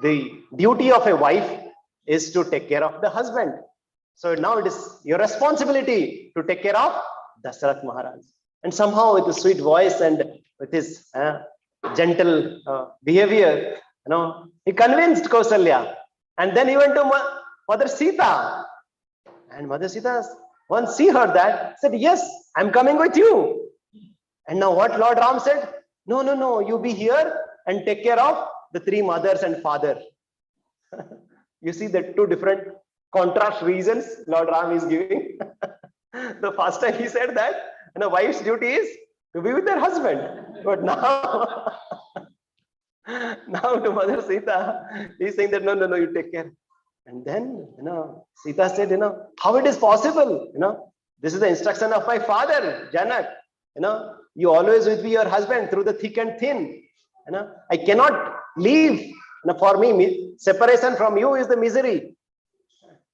Speaker 5: the duty of a wife is to take care of the husband. So now it is your responsibility to take care of Dasharath Maharaj. And somehow with his sweet voice and with his gentle behavior, he convinced Kausalya. And then he went to Mother Sita. And Mother Sita, once she heard that, said, yes, I'm coming with you. And now what Lord Ram said? No, you be here and take care of the three mothers and father. You see the two different contrast reasons Lord Ram is giving. The first time he said that, a wife's duty is to be with her husband. But now, now to Mother Sita, he's saying that, no, you take care. And then, Sita said, how it is possible? This is the instruction of my father, Janak. You always with your husband through the thick and thin. I cannot leave. For me, separation from you is the misery.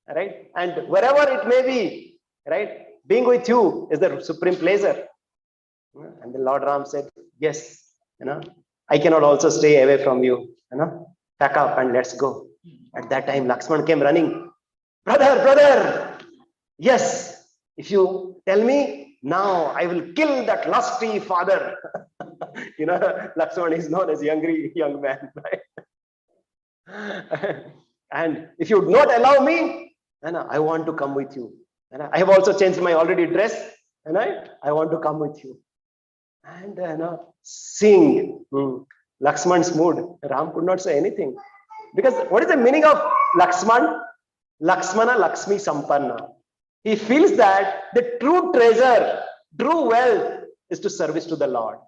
Speaker 5: Right? And wherever it may be, right? Being with you is the supreme pleasure. And the Lord Ram said, yes, I cannot also stay away from you. Pack up and let's go. At that time, Lakshman came running. Brother, yes, if you tell me, now I will kill that lusty father. Lakshman is known as angry young man, right? And if you would not allow me, I want to come with you. And I have also changed my already dress, and I want to come with you. And seeing Lakshman's mood, Ram could not say anything. Because what is the meaning of Lakshman? Lakshmana Lakshmi Sampanna. He feels that the true treasure, true wealth is to service to the Lord.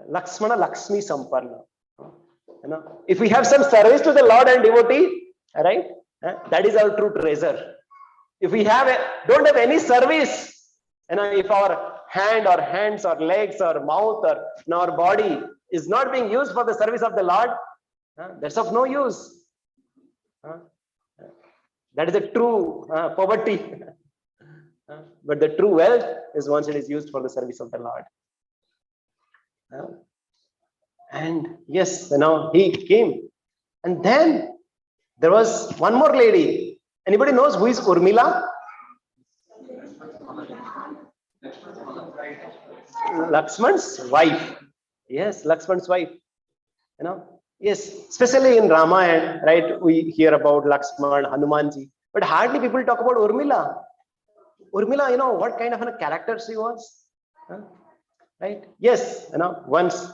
Speaker 5: Lakshmana Lakshmi Sampanna. If we have some service to the Lord and devotee, right? That is our true treasure. If we don't have any service, if our hand or hands or legs or mouth or our body is not being used for the service of the Lord, that's of no use. That is a true poverty. But the true wealth is once it is used for the service of the Lord. And yes, he came. And then there was one more lady. Anybody knows who is Urmila? Lakshman's wife. Yes, Lakshman's wife. Yes, especially in Ramayana, right? We hear about Lakshman, Hanumanji, but hardly people talk about Urmila. Urmila, what kind of a character she was, right? Yes, once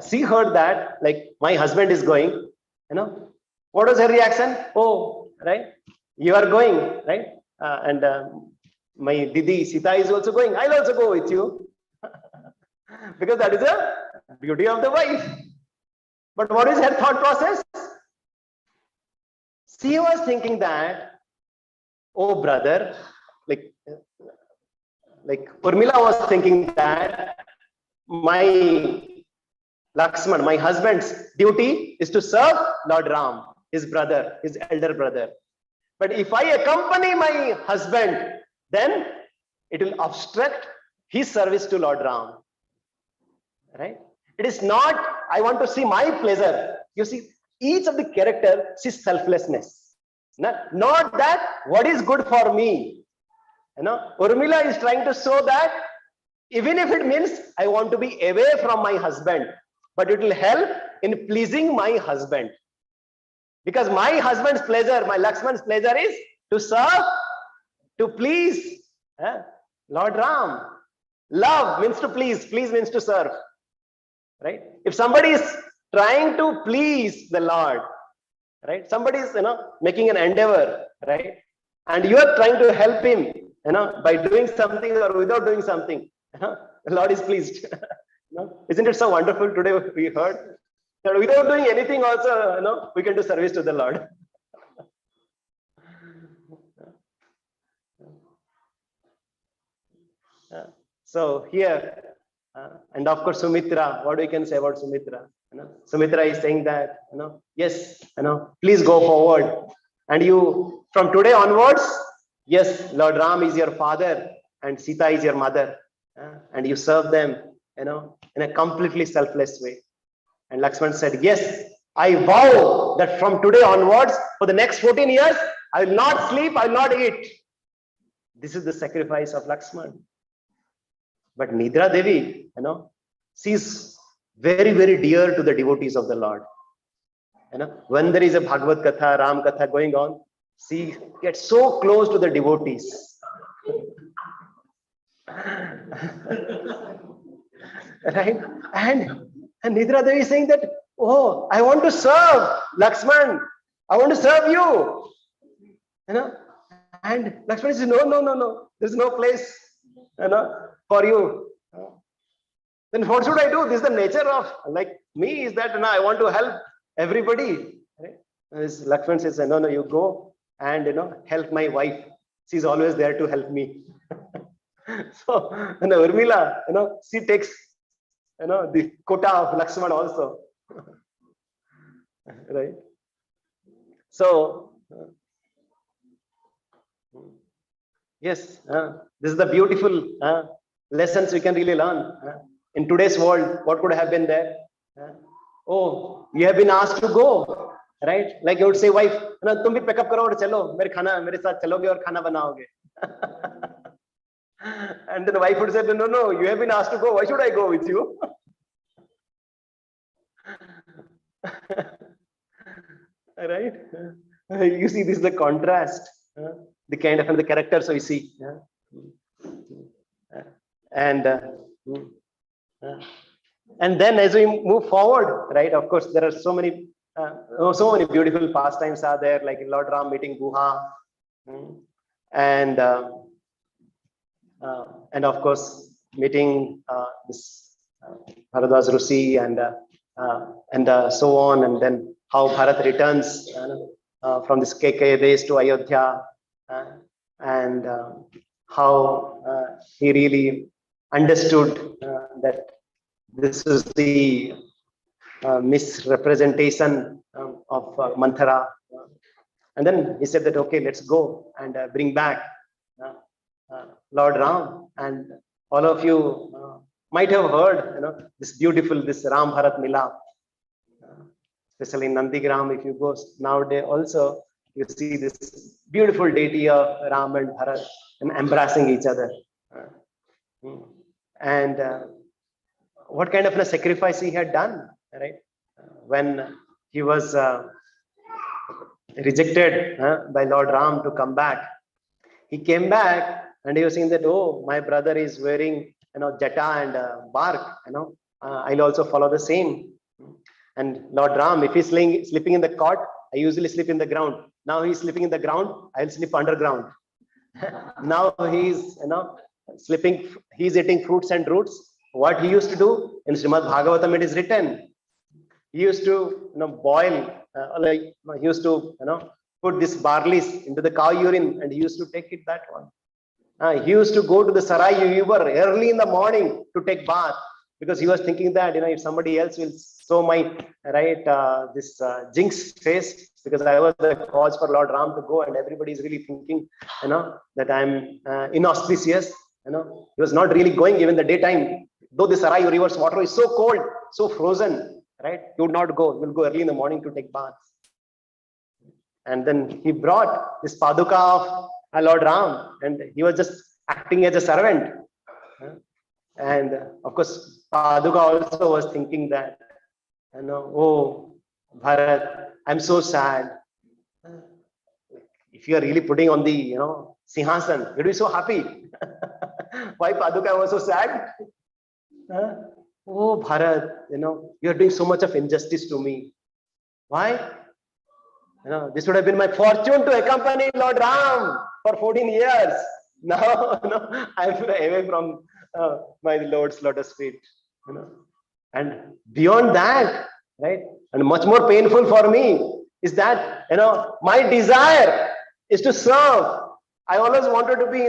Speaker 5: she heard that, like, my husband is going, what was her reaction? Oh, right, you are going, right? And my Didi Sita is also going. I'll also go with you. Because that is the beauty of the wife. But what is her thought process? She was thinking that, oh brother, like Urmila was thinking that my Lakshman, my husband's duty is to serve Lord Ram, his brother, his elder brother. But if I accompany my husband, then it will obstruct his service to Lord Ram. Right? It is not, I want to see my pleasure. You see, each of the character sees selflessness. Not that what is good for me. Urmila is trying to show that even if it means I want to be away from my husband, but it will help in pleasing my husband. Because my husband's pleasure, my Lakshman's pleasure is to serve, to please Lord Ram. Love means to please means to serve. Right? If somebody is trying to please the Lord, right? Somebody is, making an endeavor, right? And you are trying to help him, by doing something or without doing something, the Lord is pleased. Isn't it so wonderful? Today we heard that without doing anything also, we can do service to the Lord. So here, and of course, Sumitra, what we can say about Sumitra? Sumitra is saying that, yes, please go forward. And you, from today onwards, yes, Lord Ram is your father and Sita is your mother. And you serve them, in a completely selfless way. And Lakshman said, yes, I vow that from today onwards, for the next 14 years, I will not sleep, I will not eat. This is the sacrifice of Lakshman. But Nidra Devi, she is very, very dear to the devotees of the Lord. When there is a Bhagavad Katha, Ram Katha going on, she gets so close to the devotees. Right? And Nidra Devi is saying that, oh, I want to serve Lakshman. I want to serve you. And Lakshman says, no. There's no place, for you. Then what should I do? This is the nature of me, is that I want to help everybody. Right? Lakshman says, no, you go and help my wife. She's always there to help me. So Urmila, she takes the quota of Lakshman also. Right? So yes, this is the beautiful lessons we can really learn. In today's world, what could have been there? Oh, you have been asked to go, right? Like you would say, wife, tum bhi pick up karo aur chalo, mere saath chaloge aur khana banaoge. And then the wife would say, no, you have been asked to go. Why should I go with you? Right? You see, this is the contrast, the kind of the characters we see. And then as we move forward, right? Of course, there are so many beautiful pastimes are there, like Lord Ram meeting Guha, and of course meeting this Bharadwaj Rusi and so on, and then how Bharat returns from this KK days to Ayodhya, and how he really understood that this is the misrepresentation of Manthara. And then he said that, okay, let's go and bring back Lord Ram. And all of you might have heard, this beautiful, this Ram Bharat Milap, especially in Nandigram. If you go nowadays also, you see this beautiful deity of Ram and Bharat and embracing each other. And what kind of a sacrifice he had done, right? When he was rejected by Lord Ram to come back, he came back and he was saying that, oh, my brother is wearing, jata and bark, I'll also follow the same. And Lord Ram, if he's sleeping in the cot, I usually sleep in the ground. Now he's sleeping in the ground, I'll sleep underground. Now he's, sleeping, he's eating fruits and roots. What he used to do in Srimad Bhagavatam, it is written. He used to, boil, like he used to, put this barley into the cow urine, and he used to take it that one. He used to go to the Sarai River early in the morning to take bath, because he was thinking that, if somebody else will sow my, this jinx face, because I was the cause for Lord Ram to go, and everybody is really thinking, that I'm inauspicious. He was not really going even the daytime. Though the Sarai River's water is so cold, so frozen, right? He would not go. He will go early in the morning to take baths. And then he brought this paduka of Lord Ram, and he was just acting as a servant. And of course, paduka also was thinking that, oh, Bharat, I'm so sad. If you are really putting on the, Sinhasan, you'd be so happy. Why paduka was so sad? Oh, Bharat, you're doing so much of injustice to me. Why? This would have been my fortune to accompany Lord Ram for 14 years. Now, I'm away from my Lord's lotus feet. And beyond that, right, and much more painful for me is that, my desire is to serve. I always wanted to be,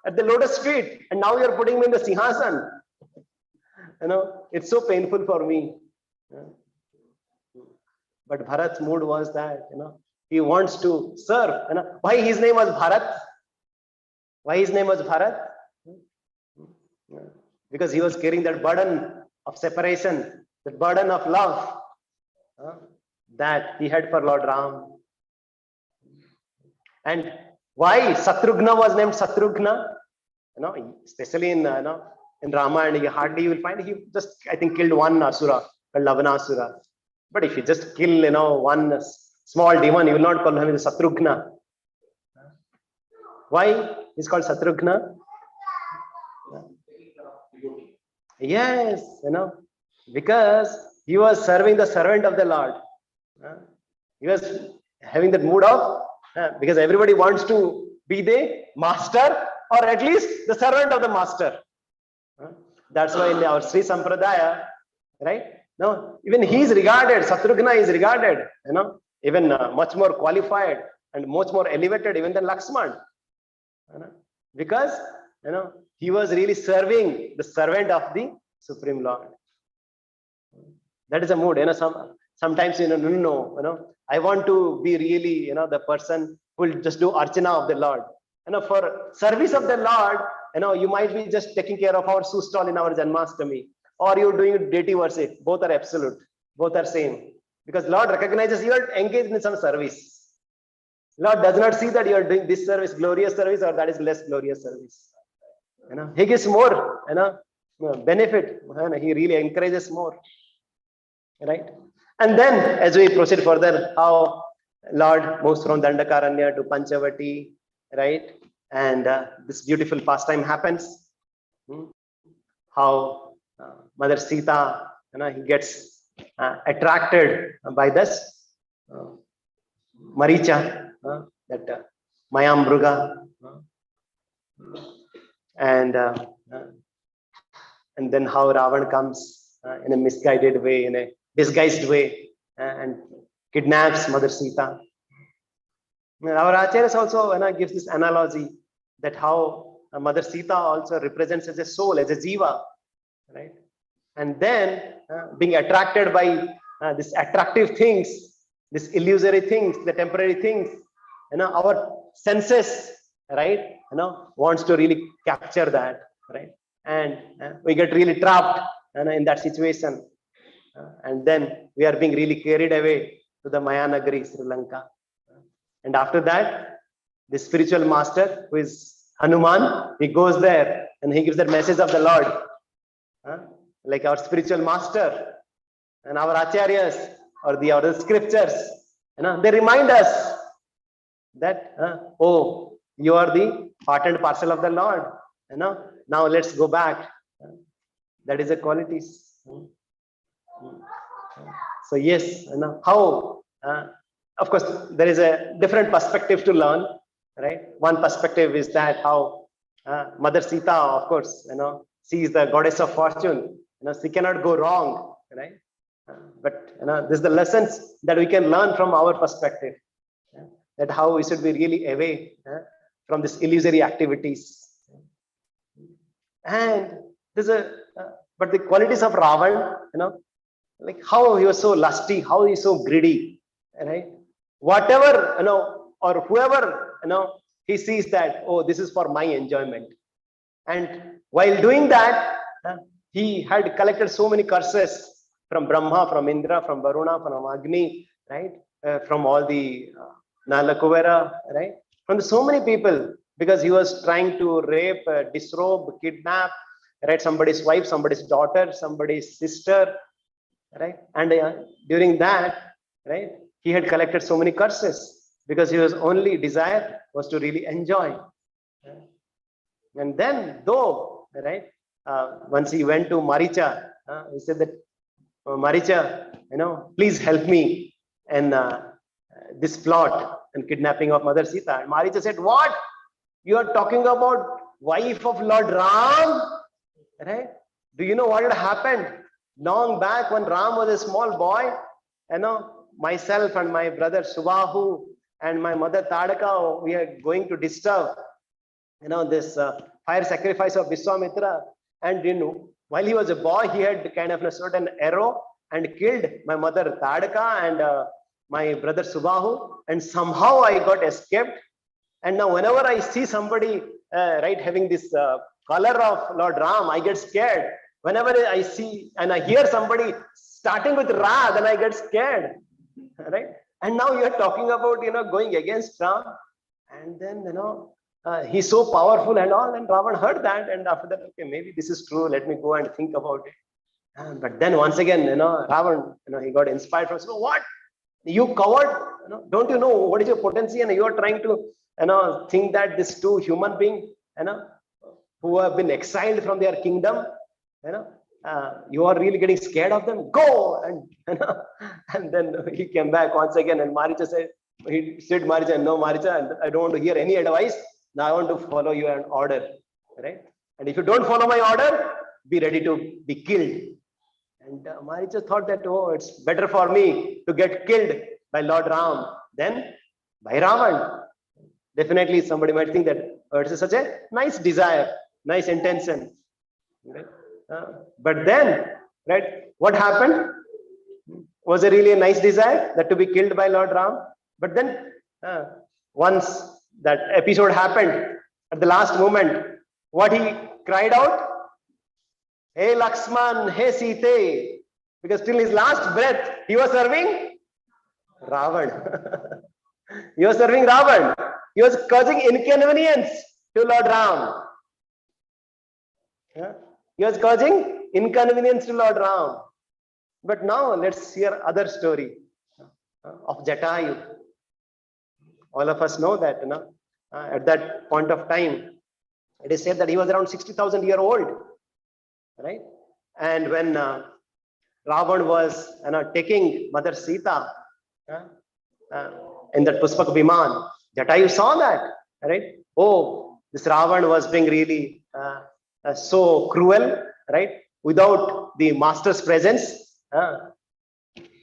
Speaker 5: at the lotus feet, and now you're putting me in the Sinhasan. It's so painful for me. But Bharat's mood was that, he wants to serve. Why his name was Bharat? Why his name was Bharat? Because he was carrying that burden of separation, the burden of love that he had for Lord Ram. And why Satrughna was named Satrughna? Especially in Ramayana, hardly you will find, he just, I think, killed one Asura, called Lavanasura. But if you just kill, one small demon, you will not call him Satrughna. Why he's called Satrughna? Yes, because he was serving the servant of the Lord. He was having that mood of, because everybody wants to be the master, or at least the servant of the master. That's why in our Sri Sampradaya, right? No, even he is regarded, Satrughna is regarded, even much more qualified and much more elevated even than Lakshman. Because, he was really serving the servant of the Supreme Lord. That is a mood. Sometimes, I want to be really, the person who will just do Archana of the Lord. For service of the Lord, you might be just taking care of our shoe stall in our Janmashtami, or you're doing deity worship. Both are absolute. Both are same. Because Lord recognizes you are engaged in some service. Lord does not see that you are doing this service, glorious service, or that is less glorious service. He gives more, benefit. He really encourages more. Right? And then, as we proceed further, how Lord moves from Dandakaranya to Panchavati, right? And this beautiful pastime happens. How Mother Sita, he gets attracted by this Maricha, that Mayamruga, and then how Ravan comes in a misguided way, in a disguised way and kidnaps Mother Sita. Our Acharyas also gives this analogy that how Mother Sita also represents as a soul, as a jiva, right? And then being attracted by these attractive things, these illusory things, the temporary things, our senses, right, wants to really capture that, right? And we get really trapped in that situation. And then we are being really carried away to the Mayanagari, Sri Lanka. And after that, the spiritual master, who is Hanuman, he goes there and he gives the message of the Lord. Like our spiritual master and our acharyas or the scriptures, they remind us that, oh, you are the part and parcel of the Lord. Now let's go back. That is the qualities. So yes, how, of course, there is a different perspective to learn, right? One perspective is that how Mother Sita, of course, she is the goddess of fortune. She cannot go wrong, right? But this is the lessons that we can learn from our perspective. That how we should be really away from these illusory activities. And there's but the qualities of Ravan, like how he was so lusty, how he's so greedy, right? Whatever, or whoever, he sees that, oh, this is for my enjoyment. And while doing that, he had collected so many curses from Brahma, from Indra, from Varuna, from Agni, right? From all the Nalakuvera, right? From so many people, because he was trying to rape, disrobe, kidnap, right? Somebody's wife, somebody's daughter, somebody's sister, right? And during that, right, he had collected so many curses because his only desire was to really enjoy. And then, though, right, once he went to Maricha, he said that, Maricha, please help me in this plot and kidnapping of Mother Sita. And Maricha said, what? You are talking about wife of Lord Ram, right? Do you know what had happened long back when Ram was a small boy? Myself and my brother Subahu and my mother Tadaka, we are going to disturb, this fire sacrifice of Vishwamitra. And while he was a boy, he had kind of a certain arrow and killed my mother Tadaka and my brother Subahu. And somehow I got escaped. And now whenever I see somebody, right, having this color of Lord Ram, I get scared. Whenever I see and I hear somebody starting with Ra, then I get scared, right? And now you're talking about, going against Ram. And then, he's so powerful and all. And Ravan heard that. And after that, okay, maybe this is true. Let me go and think about it. But then once again, Ravan, he got inspired from, so what? You covered, don't you know what is your potency? And you are trying to, think that these two human beings, who have been exiled from their kingdom, you are really getting scared of them. Go! And then he came back once again. And Maricha said, he said, Maricha, no, Maricha, I don't want to hear any advice. Now I want to follow your order, right? And if you don't follow my order, be ready to be killed. And Maricha thought that, oh, it's better for me to get killed by Lord Ram than by Ravan. Definitely somebody might think that, oh, it's such a nice desire, nice intention. Right? But then, right, what happened? Was it really a nice desire that to be killed by Lord Ram? But then, once that episode happened, at the last moment, what he cried out? Hey Lakshman, hey Sita, because till his last breath, he was serving Ravan. He was serving Ravan. He was causing inconvenience to Lord Ram. He was causing inconvenience to Lord Ram. But now let's hear other story of Jatayu. All of us know that, at that point of time, it is said that he was around 60,000 years old, right? And when Ravan was taking Mother Sita in that Puspak Viman, Jatayu saw that, right? Oh, this Ravan was being really so cruel, right? Without the master's presence,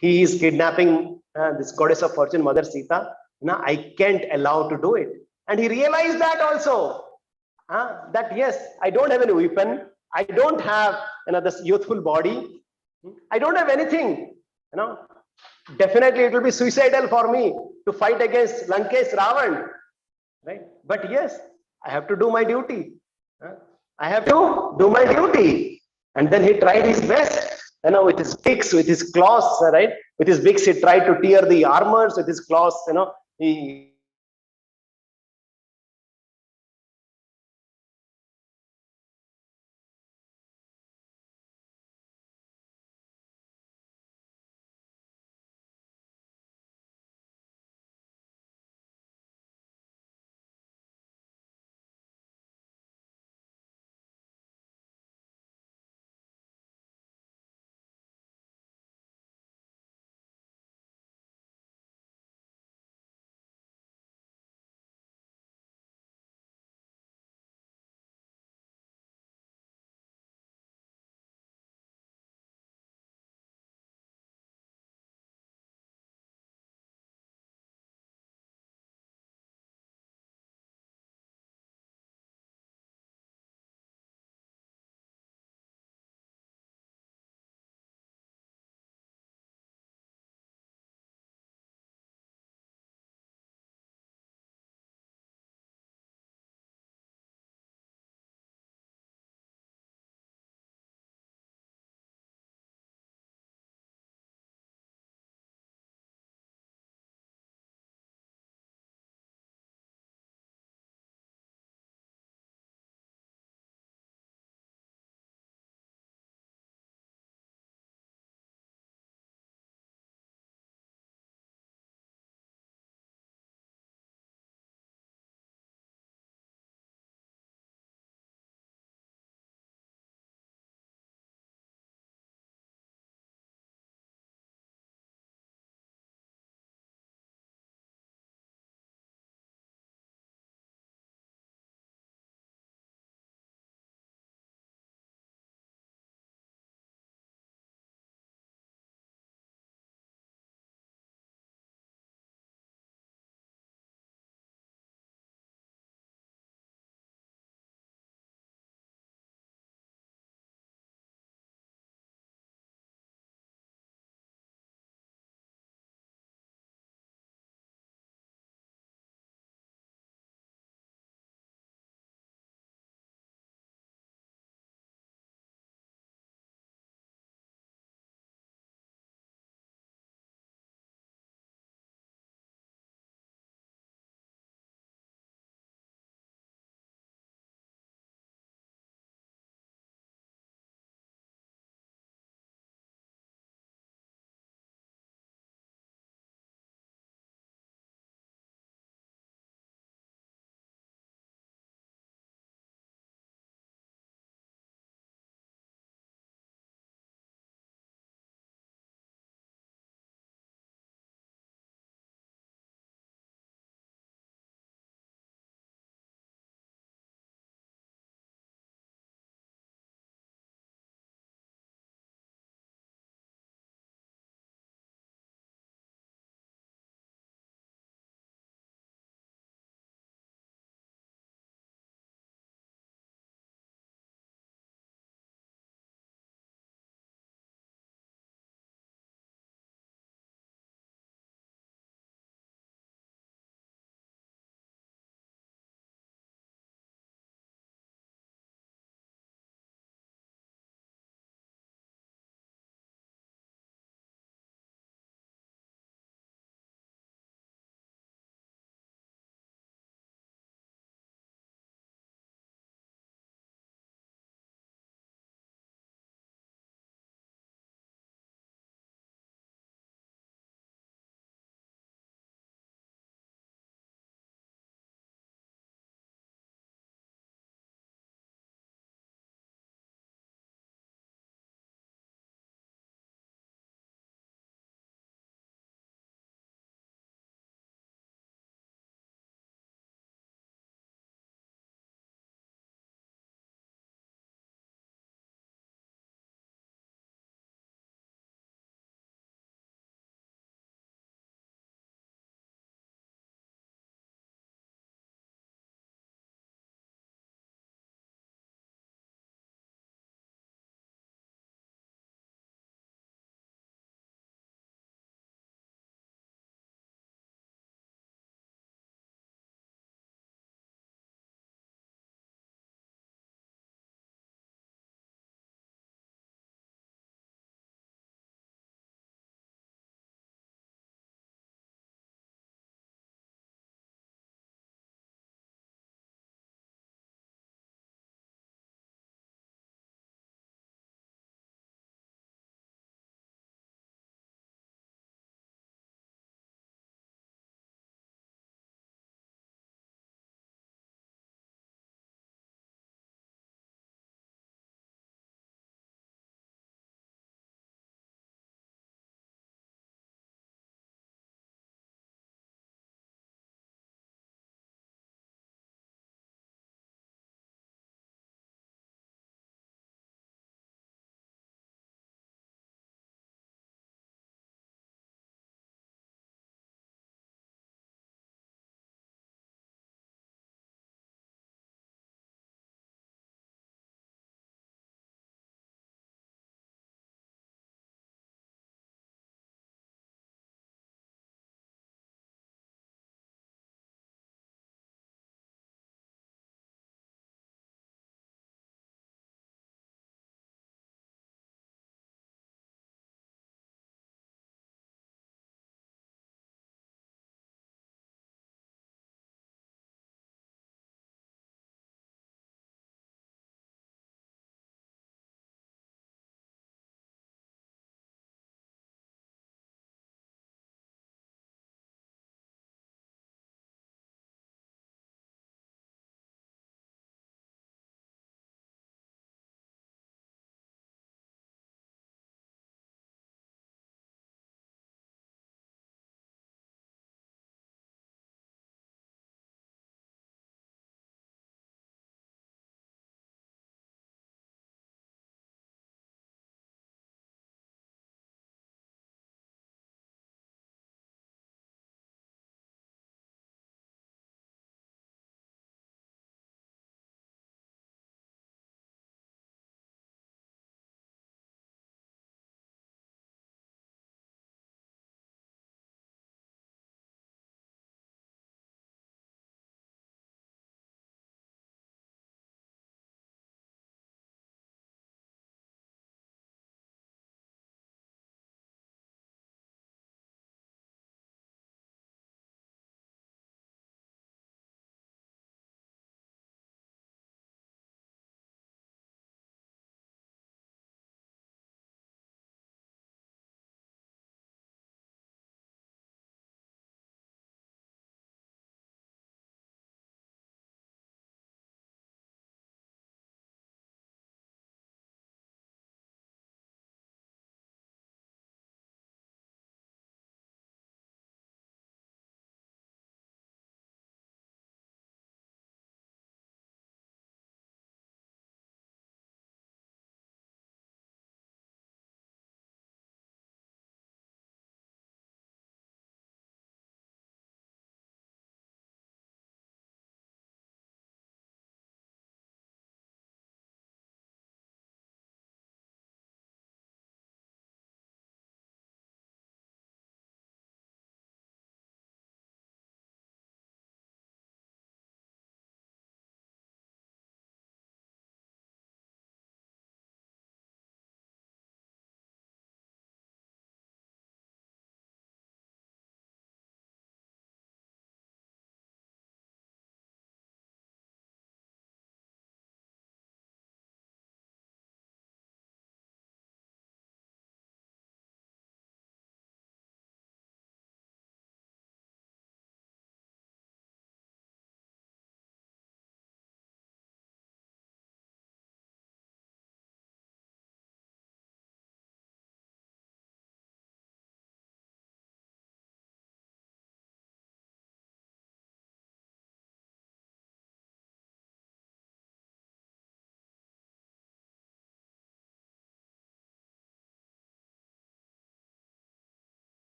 Speaker 5: he is kidnapping this goddess of fortune, Mother Sita. Now I can't allow to do it. And he realized that also. That yes, I don't have any weapon. I don't have this youthful body. I don't have anything. Definitely it will be suicidal for me to fight against Lankesh Ravan. Right? But yes, I have to do my duty. I have to do my duty. And then he tried his best. With his beaks, with his claws, right? With his beaks, he tried to tear the armors. With his claws, he